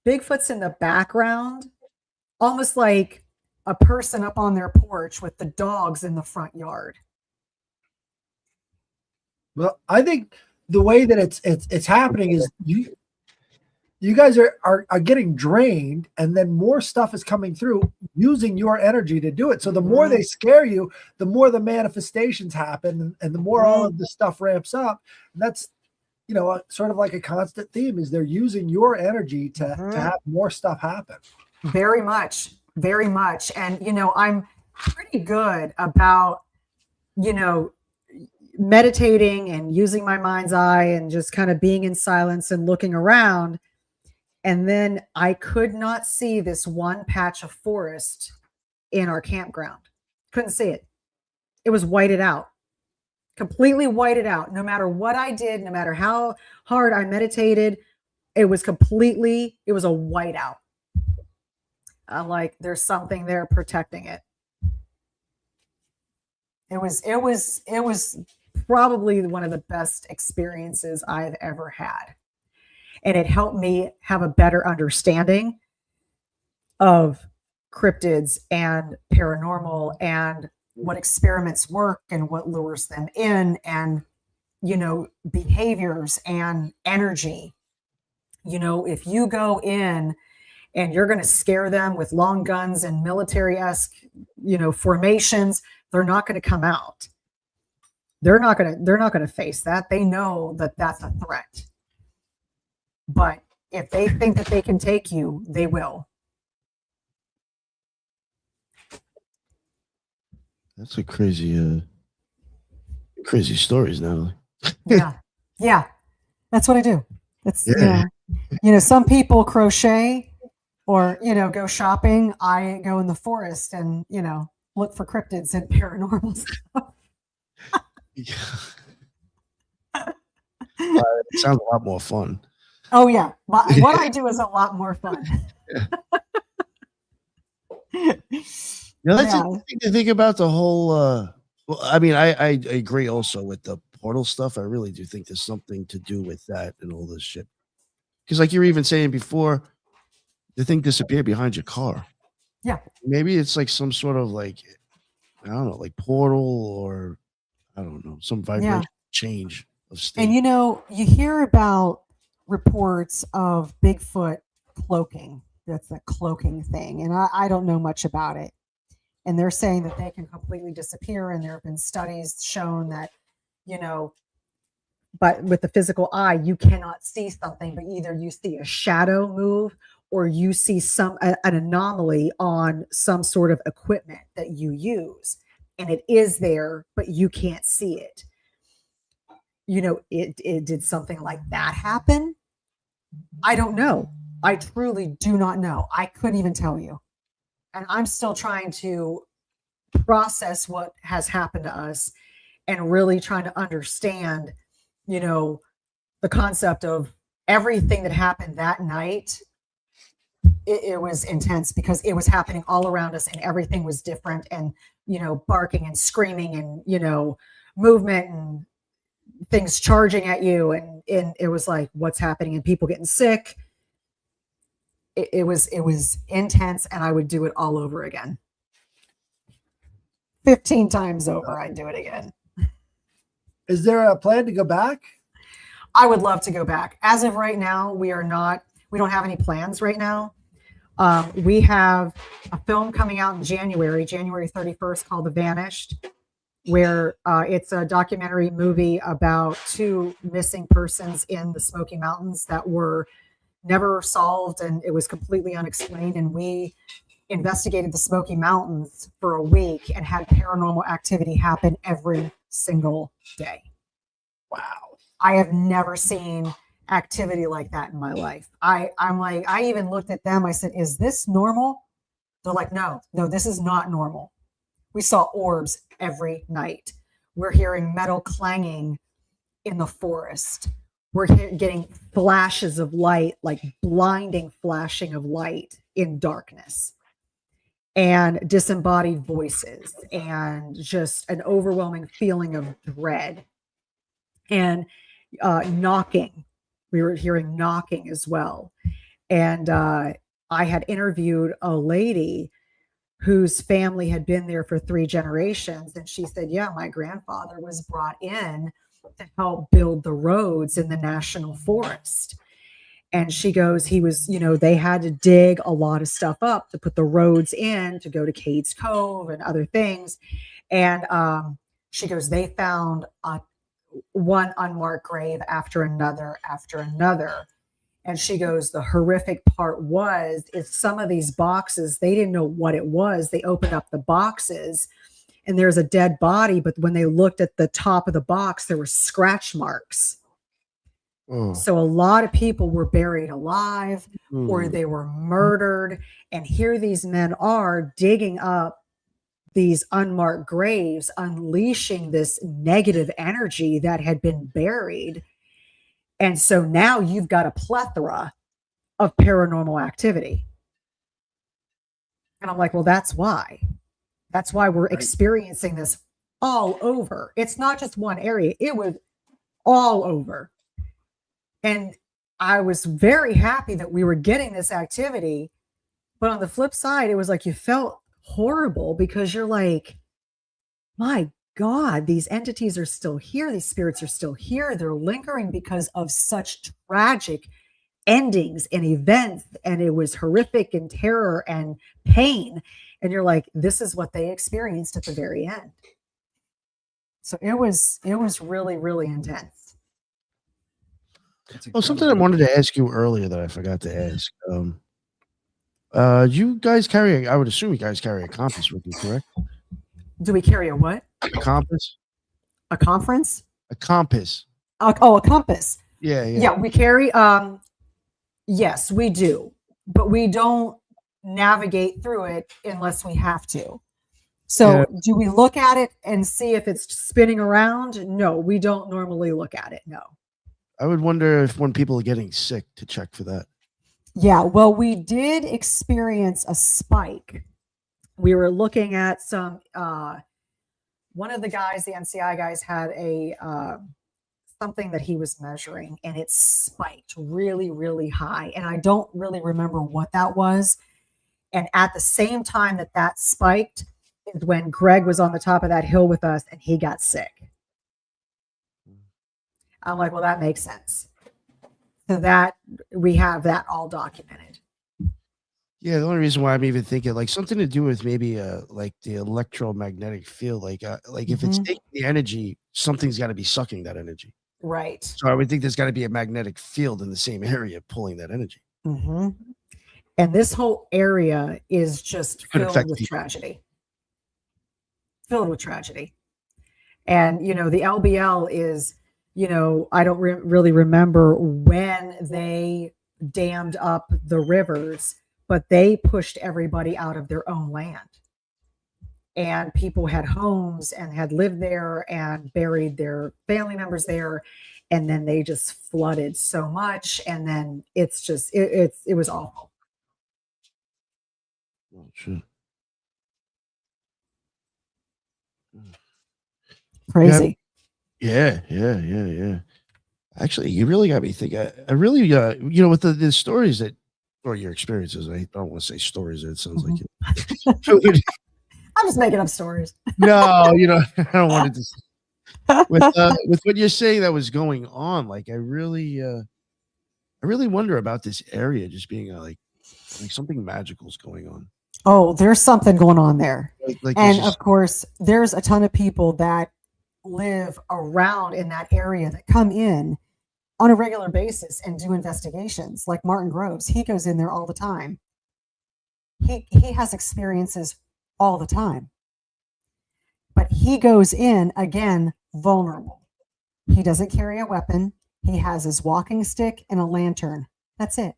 Bigfoot's in the background, almost like a person up on their porch with the dogs in the front yard. Well, I think the way that it's happening is you guys are getting drained, and then more stuff is coming through using your energy to do it. So the more they scare you, the more the manifestations happen, and the more all of this stuff ramps up. And that's, sort of like a constant theme is they're using your energy to have more stuff happen. Very much, very much. And, I'm pretty good about, meditating and using my mind's eye and just kind of being in silence and looking around. And then I could not see this one patch of forest in our campground. Couldn't see it. It was whited out, completely whited out. No matter what I did, no matter how hard I meditated, it was a whiteout. I'm like, there's something there protecting it. It was probably one of the best experiences I've ever had. And it helped me have a better understanding of cryptids and paranormal and what experiments work and what lures them in and, behaviors and energy. If you go in and you're going to scare them with long guns and military-esque, formations, they're not going to come out. They're not going to face that. They know that that's a threat. But if they think that they can take you, they will. That's a crazy stories, Natalie. Yeah. That's what I do. It's some people crochet or go shopping. I go in the forest and look for cryptids and paranormal stuff. It sounds a lot more fun. Oh yeah, what I do is a lot more fun. That's interesting to think about the whole. Well, I mean, I agree also with the portal stuff. I really do think there's something to do with that and all this shit. Because, like you were even saying before, the thing disappeared behind your car. Yeah, maybe it's like some sort of like, I don't know, like portal or I don't know, some vibration change of state. And you hear about reports of Bigfoot cloaking. That's the cloaking thing. And I don't know much about it. And they're saying that they can completely disappear. And there have been studies shown that, you know, but with the physical eye, you cannot see something, but either you see a shadow move or you see an anomaly on some sort of equipment that you use. And it is there, but you can't see it. You know, it did something like that happen? I don't know. I truly do not know. I couldn't even tell you. And I'm still trying to process what has happened to us and really trying to understand, you know, the concept of everything that happened that night. It was intense because it was happening all around us and everything was different, and, you know, barking and screaming and, you know, movement and things charging at you. And it was like, what's happening? And people getting sick. It was intense, and I would do it all over again. 15 times over, I'd do it again. Is there a plan to go back? I would love to go back. As of right now, we don't have any plans right now. We have a film coming out in January 31st, called The Vanished, where it's a documentary movie about 2 missing persons in the Smoky Mountains that were never solved, and it was completely unexplained. And we investigated the Smoky Mountains for a week and had paranormal activity happen every single day. Wow. I have never seen activity like that in my life. I'm like, I even looked at them. I said, is this normal? They're like, no, this is not normal. We saw orbs every night. We're hearing metal clanging in the forest. We're getting flashes of light, like blinding flashing of light in darkness, and disembodied voices, and just an overwhelming feeling of dread, and knocking. We were hearing knocking as well. And I had interviewed a lady whose family had been there for 3 generations. And she said, yeah, my grandfather was brought in to help build the roads in the national forest. And she goes, he was, you know, they had to dig a lot of stuff up to put the roads in to go to Cades Cove and other things. And she goes, they found one unmarked grave after another. And she goes, the horrific part is some of these boxes, they didn't know what it was. They opened up the boxes and there's a dead body, but when they looked at the top of the box, there were scratch marks. So a lot of people were buried alive or they were murdered. And here these men are digging up these unmarked graves, unleashing this negative energy that had been buried. And so now you've got a plethora of paranormal activity. And I'm like, well, that's why we're experiencing this all over. It's not just one area. It was all over. And I was very happy that we were getting this activity. But on the flip side, it was like you felt horrible because you're like, my God, these entities are still here. These spirits are still here. They're lingering because of such tragic endings and events. And it was horrific and terror and pain. And you're like, this is what they experienced at the very end. So it was really, really intense. Well, something I wanted to ask you earlier that I forgot to ask. You guys carry, I would assume you guys carry a compass with you, correct? Do we carry a what? A compass? A conference? A compass. A compass. Yeah, we carry, yes, we do. But we don't navigate through it unless we have to. So do we look at it and see if it's spinning around? No, we don't normally look at it. No. I would wonder if when people are getting sick to check for that. Yeah, well, we did experience a spike. We were looking at some, one of the guys, the NCI guys, had a something that he was measuring, and it spiked really, really high. And I don't really remember what that was. And at the same time that spiked is when Greg was on the top of that hill with us, and he got sick. I'm like, well, that makes sense. So that we have that all documented. Yeah, the only reason why I'm even thinking like something to do with maybe like the electromagnetic field, like if it's taking the energy, something's got to be sucking that energy. Right. So I would think there's got to be a magnetic field in the same area pulling that energy. And this whole area is just Could filled affect with people. tragedy. Filled with tragedy. And, you know, the LBL is, you know, I don't really remember when they dammed up the rivers, but they pushed everybody out of their own land. And people had homes and had lived there and buried their family members there. And then they just flooded so much. And then it's just, it was awful. Oh, shit. Crazy. Yeah. Actually, you really got me thinking. I really, you know, with the stories that, or your experiences, I don't want to say stories. It sounds like it. I'm just making up stories. No, you know, I don't want to. With what you're saying that was going on, like I really wonder about this area just being like something magical is going on. Oh, there's something going on there. Like And of course, there's a ton of people that live around in that area that come in on a regular basis and do investigations. Like Martin Groves, he goes in there all the time. He has experiences all the time. But he goes in, again, vulnerable. He doesn't carry a weapon. He has his walking stick and a lantern. That's it.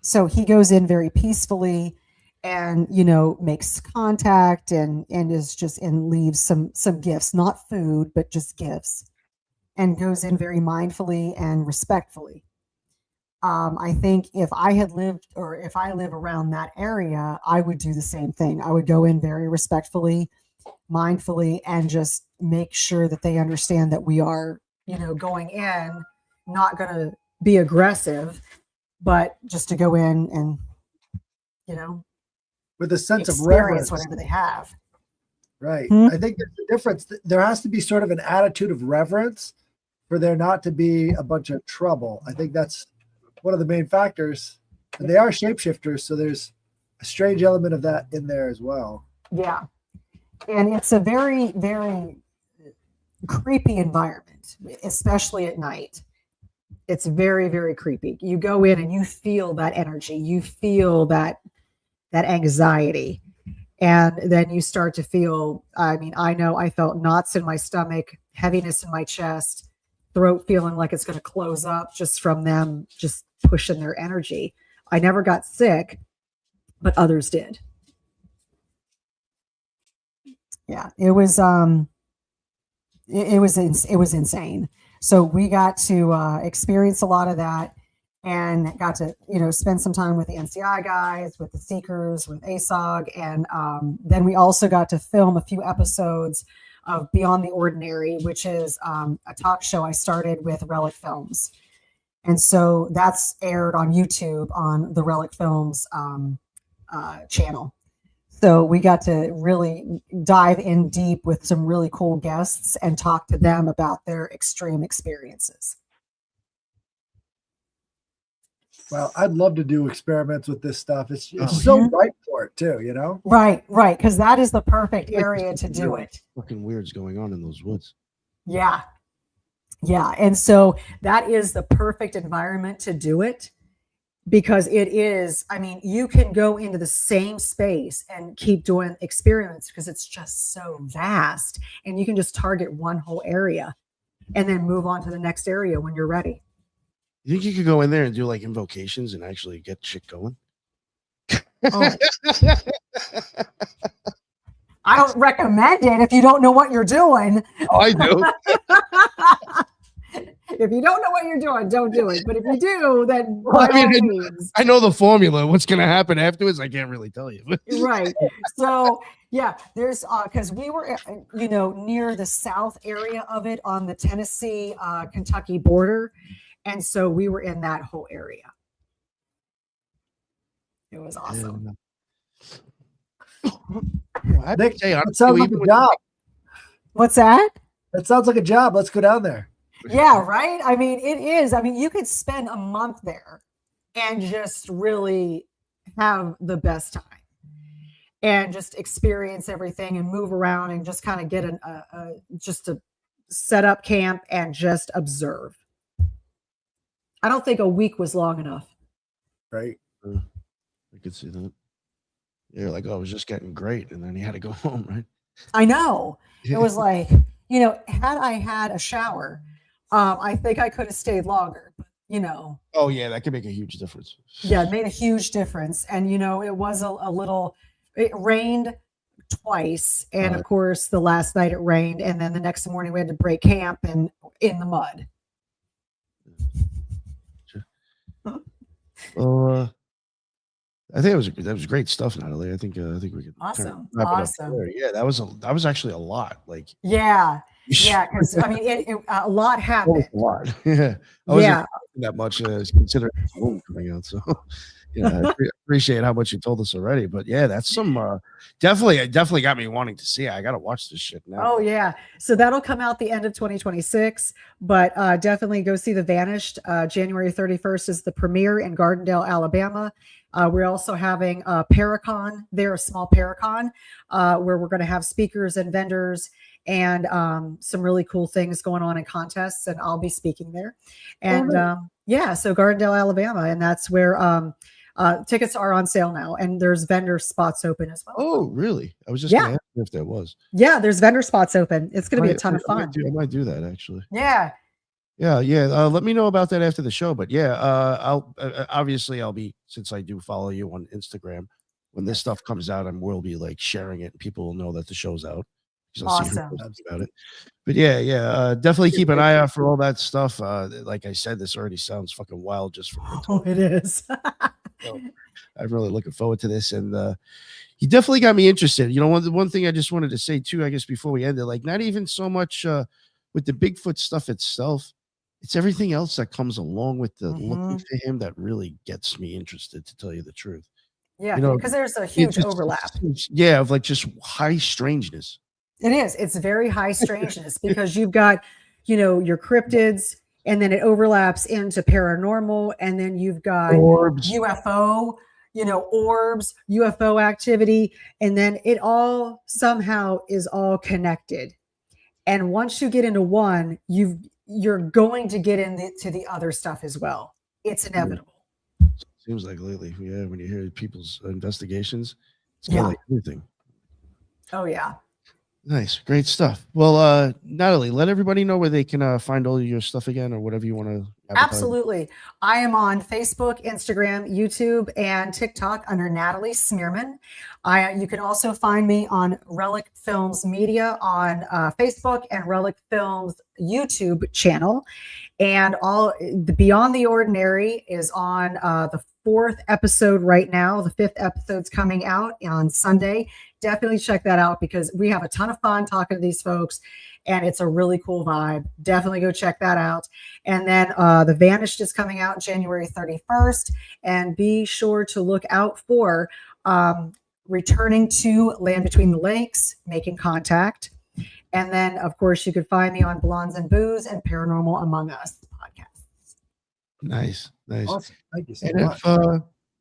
So he goes in very peacefully and, you know, makes contact and is just, and leaves some gifts, not food, but just gifts, and goes in very mindfully and respectfully. I think if I had lived, or if I live around that area, I would do the same thing. I would go in very respectfully, mindfully, and just make sure that they understand that we are, you know, going in, not going to be aggressive, but just to go in and, you know, with a sense of experience reverence, whatever they have. right? I think there's a difference. There has to be sort of an attitude of reverence for there not to be a bunch of trouble. I think that's one of the main factors. And they are shapeshifters, so there's a strange element of that in there as well. Yeah. And it's a very, very creepy environment, especially at night. It's very, very creepy. You go in and you feel that energy. You feel that anxiety. And then you start to feel, I mean, I know I felt knots in my stomach, heaviness in my chest, throat feeling like it's going to close up just from them just pushing their energy. I never got sick, but others did. Yeah, it was insane. So we got to experience a lot of that, and got to, you know, spend some time with the NCI guys, with the Seekers, with ASOG, and then we also got to film a few episodes of Beyond the Ordinary, which is a talk show I started with Relic Films. And so that's aired on YouTube on the Relic Films channel. So we got to really dive in deep with some really cool guests and talk to them about their extreme experiences. Well, I'd love to do experiments with this stuff. It's so ripe for it too, you know? Right. Because that is the perfect area to do it. Fucking weird's going on in those woods. Yeah. And so that is the perfect environment to do it, because it is, I mean, you can go into the same space and keep doing experiments because it's just so vast, and you can just target one whole area and then move on to the next area when you're ready. You think you could go in there and do like invocations and actually get shit going? Oh. I don't recommend it if you don't know what you're doing. Oh, I do. If you don't know what you're doing, don't do it. But if you do, then Well, I know the formula. What's going to happen afterwards, I can't really tell you. Right. So, yeah, there's because we were, you know, near the south area of it on the Tennessee, Kentucky border. And so we were in that whole area. It was awesome. Well, Nick, that sounds like a job. What's that? That sounds like a job. Let's go down there. Yeah, right. I mean, it is. I mean, you could spend a month there and just really have the best time and just experience everything and move around and just kind of get just to set up camp and just observe. I don't think a week was long enough. Right. I could see that. Yeah, like, oh, I was just getting great, and then he had to go home, right? I know. It was like, had I had a shower, I think I could have stayed longer. But, Oh yeah, that could make a huge difference. yeah, it made a huge difference. And, it was a little, it rained twice. And of course, the last night it rained. And then the next morning we had to break camp and in the mud. Well, I think that was great stuff, Natalie. I think we could Awesome. wrap it up Awesome. there. Yeah, that was actually a lot. Like, Yeah. Yeah. Because I mean, a lot a happened. lot. Yeah, I wasn't expecting that much considering the womb coming out. So, yeah, I appreciate how much you told us already. But yeah, that's some definitely got me wanting to see it. I got to watch this shit now. Oh yeah. So that'll come out the end of 2026, but definitely go see The Vanished. January 31st is the premiere in Gardendale, Alabama. We're also having a Paracon there, a small Paracon, where we're going to have speakers and vendors and some really cool things going on in contests, and I'll be speaking there. And so Gardendale, Alabama, and that's where tickets are on sale now, and there's vendor spots open as well. Oh, really? I was just going to ask you if there was. Yeah, there's vendor spots open. It's going to be a ton of fun. I might do that actually. Yeah. Yeah. Let me know about that after the show. But yeah, I'll obviously I'll be, since I do follow you on Instagram. When this stuff comes out, will be like sharing it, and people will know that the show's out. Awesome. About it. But yeah, definitely keep an eye out for all that stuff. Like I said, this already sounds fucking wild just from the Oh, it is. So I'm really looking forward to this, and you definitely got me interested. One thing I just wanted to say too, I guess before we end it, like not even so much with the Bigfoot stuff itself, it's everything else that comes along with the looking for him that really gets me interested, to tell you the truth. Yeah, because there's a huge overlap. Yeah, of like just high strangeness. It is. It's very high strangeness because you've got, your cryptids, and then it overlaps into paranormal, and then you've got Orbs. UFO, orbs, UFO activity, and then it all somehow is all connected. And once you get into one, you're going to get into the other stuff as well. It's inevitable. Seems like lately, yeah, when you hear people's investigations, it's kind of like everything. Oh yeah. Nice. Great stuff. Well, Natalie, let everybody know where they can find all your stuff again, or whatever you want to advertise. Absolutely. I am on Facebook, Instagram, YouTube, and TikTok under Natalie Smearman. You can also find me on Relic Films Media on Facebook and Relic Films YouTube channel. And all the Beyond the Ordinary is on the 4th episode right now. The 5th episode's coming out on Sunday. Definitely check that out because we have a ton of fun talking to these folks, and it's a really cool vibe. Definitely go check that out. And then The Vanished is coming out January 31st, and be sure to look out for Returning to Land Between the Lakes, Making Contact. And then, of course, you could find me on Blondes and Booze and Paranormal Among Us podcasts. Nice. Awesome. Thank you so And much.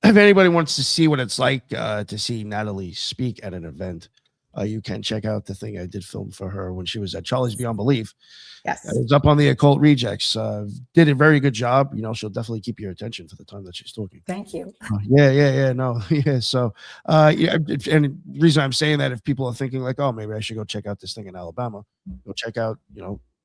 if anybody wants to see what it's like to see Natalie speak at an event, you can check out the thing I did film for her when she was at Charlie's Beyond Belief. Yes. It was up on the Occult Rejects. Did a very good job. She'll definitely keep your attention for the time that she's talking. Thank you. Yeah. So, and the reason I'm saying that, if people are thinking like, oh, maybe I should go check out this thing in Alabama, go check out,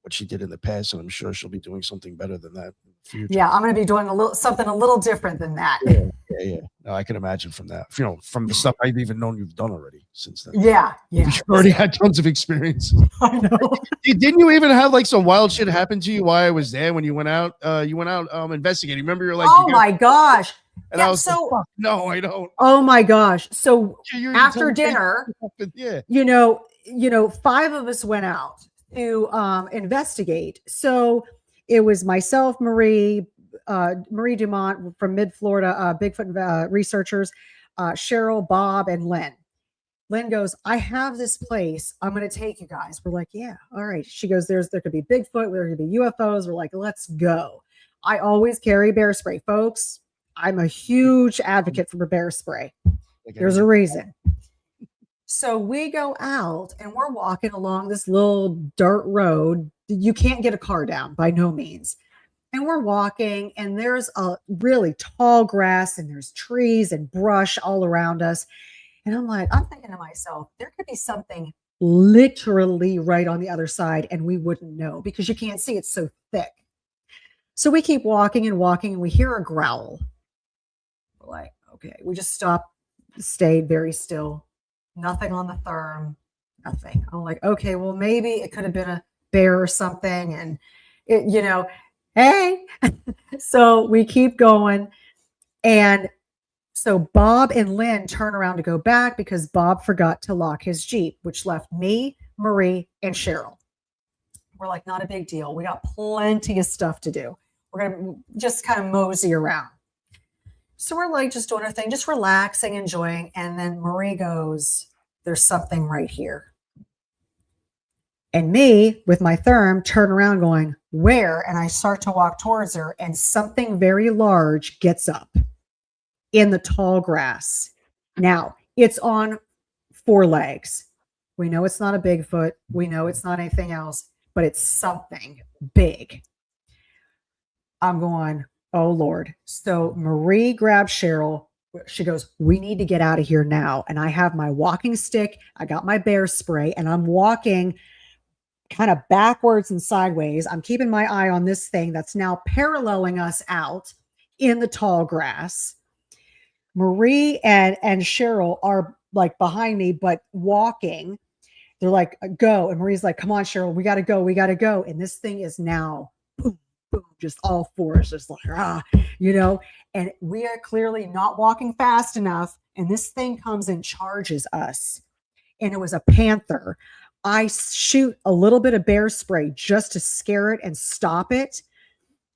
what she did in the past, and I'm sure she'll be doing something better than that in the future. Yeah, I'm going to be doing something a little different than that. Yeah. No, I can imagine from that. From the stuff I've even known you've done already since then. Yeah. You've already had tons of experience. I know. Didn't you even have like some wild shit happen to you while I was there when you went out? Investigating. Remember, you're like, oh my gosh. And I was like, fuck, no, I don't. Oh my gosh. So after telling me- dinner, yeah. 5 of us went out to investigate. So it was myself, Marie Dumont from Mid Florida, Bigfoot researchers, Cheryl, Bob, and Len. Lynn goes, I have this place. I'm going to take you guys. We're like, yeah, all right. She goes, there could be Bigfoot. There could be UFOs. We're like, let's go. I always carry bear spray, folks. I'm a huge advocate for bear spray. There's a reason. So we go out and we're walking along this little dirt road. You can't get a car down by no means. And we're walking and there's a really tall grass and there's trees and brush all around us. And I'm thinking to myself, there could be something literally right on the other side and we wouldn't know because you can't see, it's so thick. So we keep walking and walking and we hear a growl. We're like, okay, we just stopped, stayed very still. Nothing on the therm, nothing. I'm like, okay, well, maybe it could have been a bear or something. And it, hey. So we keep going. And so Bob and Lynn turn around to go back because Bob forgot to lock his Jeep, which left me, Marie, and Cheryl. We're like, not a big deal. We got plenty of stuff to do. We're going to just kind of mosey around. So we're like just doing our thing, just relaxing, enjoying. And then Marie goes, there's something right here. And me with my therm turn around going, where? And I start to walk towards her and something very large gets up in the tall grass. Now it's on 4 legs. We know it's not a Bigfoot. We know it's not anything else, but it's something big. I'm going, oh Lord. So Marie grabs Cheryl. She goes, we need to get out of here now. And I have my walking stick. I got my bear spray and I'm walking kind of backwards and sideways. I'm keeping my eye on this thing that's now paralleling us out in the tall grass. Marie and Cheryl are like behind me, but walking. They're like, go. And Marie's like, come on, Cheryl, we got to go. We got to go. And this thing is now boom, boom, just all fours, just like, and we are clearly not walking fast enough. And this thing comes and charges us. And it was a panther. I shoot a little bit of bear spray just to scare it and stop it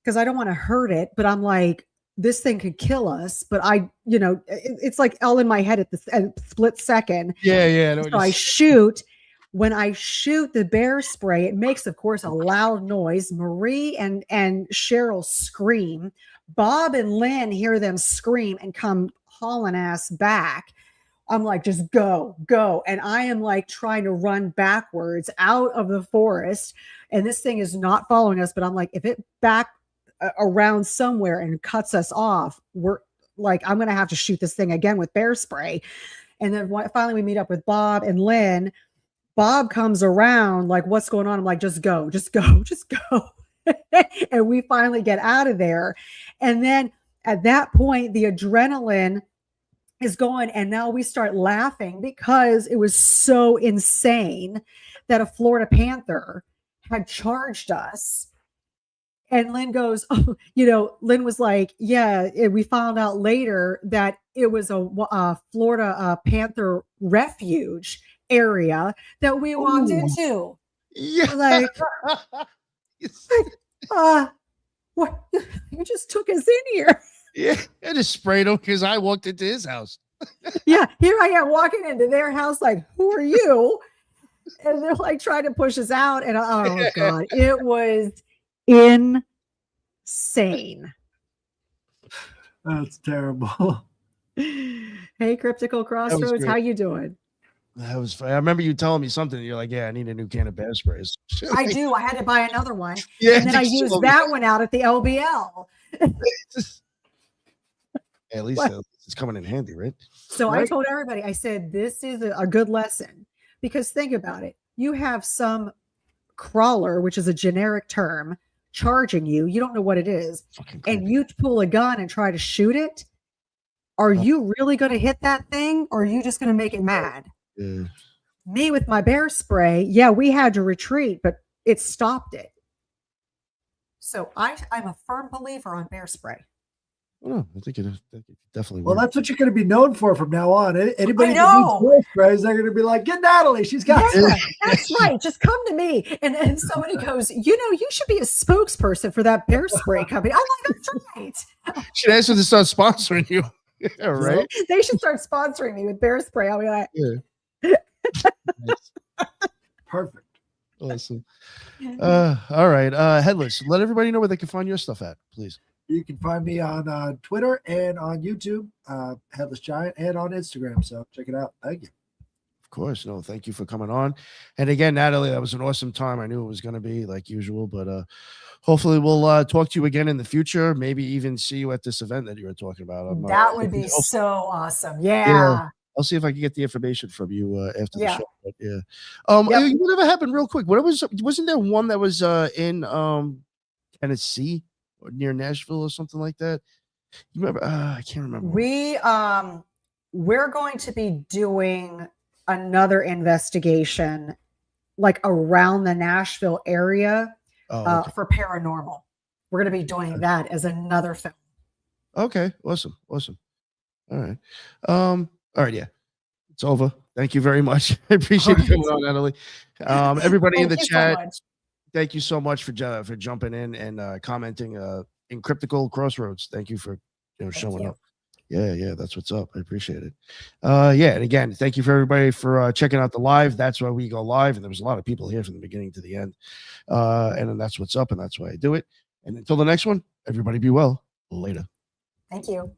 because I don't want to hurt it. But I'm like, this thing could kill us. But it's like all in my head at the split second. Yeah. So I shoot. When I shoot the bear spray, it makes, of course, a loud noise. Marie and Cheryl scream. Bob and Lynn hear them scream and come hauling ass back. I'm like, just go. And I am like trying to run backwards out of the forest. And this thing is not following us. But I'm like, if it back around somewhere and cuts us off, we're like, I'm going to have to shoot this thing again with bear spray. And then finally we meet up with Bob and Lynn. Bob comes around like, what's going on? I'm like, just go. And we finally get out of there. And then at that point, the adrenaline is going. And now we start laughing because it was so insane that a Florida panther had charged us. And Lynn goes, Lynn was like, yeah, we found out later that it was a Florida panther refuge area that we walked into. Yeah. Like, what? You just took us in here. Yeah. I just sprayed him because I walked into his house. Yeah. Here I am walking into their house. Like, who are you? And they're like trying to push us out. And oh God, it was insane. That's terrible. Hey, Cryptical Crossroads, how you doing? That was fun. I remember you telling me something. You're like, yeah, I need a new can of bear sprays. I do. I had to buy another one. Yeah, and then I used that one out at the LBL. At least it's coming in handy, right? So I told everybody, I said, this is a good lesson because think about it. You have some crawler, which is a generic term, charging you. You don't know what it is. And you pull a gun and try to shoot it. Are you really going to hit that thing or are you just going to make it mad? Yeah. Me with my bear spray, yeah, we had to retreat, but it stopped it. So I'm a firm believer on bear spray. Oh, I think it definitely. Well, that's what you're going to be known for from now on. Anybody that needs bear sprays, they're going to be like, get Natalie. She's got it. That's right. Just come to me. And somebody goes, you should be a spokesperson for that bear spray company. I'm like, that's right. Should ask them to start sponsoring you. Yeah, right. They should start sponsoring me with bear spray. I'll be like, Nice. Perfect. Awesome. All right. Headless, let everybody know where they can find your stuff at, please. You can find me on Twitter and on YouTube, Headless Giant, and on Instagram. So check it out. Thank you. Of course. No, thank you for coming on. And again, Natalie, that was an awesome time. I knew it was going to be like usual, but hopefully we'll talk to you again in the future. Maybe even see you at this event that you were talking about. That would be so awesome. Yeah. Yeah. I'll see if I can get the information from you after the show. But yeah. Whatever happened real quick. Wasn't there one that was in Tennessee or near Nashville or something like that? You remember? I can't remember. We're going to be doing another investigation like around the Nashville area for paranormal. We're going to be doing that as another film. Okay. Awesome. All right. All right. Yeah. It's over. Thank you very much. I appreciate you coming on, Natalie. Everybody in the chat, thank you so much for jumping in and commenting in Cryptical Crossroads. Thank you for showing up. Yeah, that's what's up. I appreciate it. And again, thank you for everybody for checking out the live. That's why we go live, and there was a lot of people here from the beginning to the end. And then that's what's up, and that's why I do it. And until the next one, everybody be well. Later. Thank you.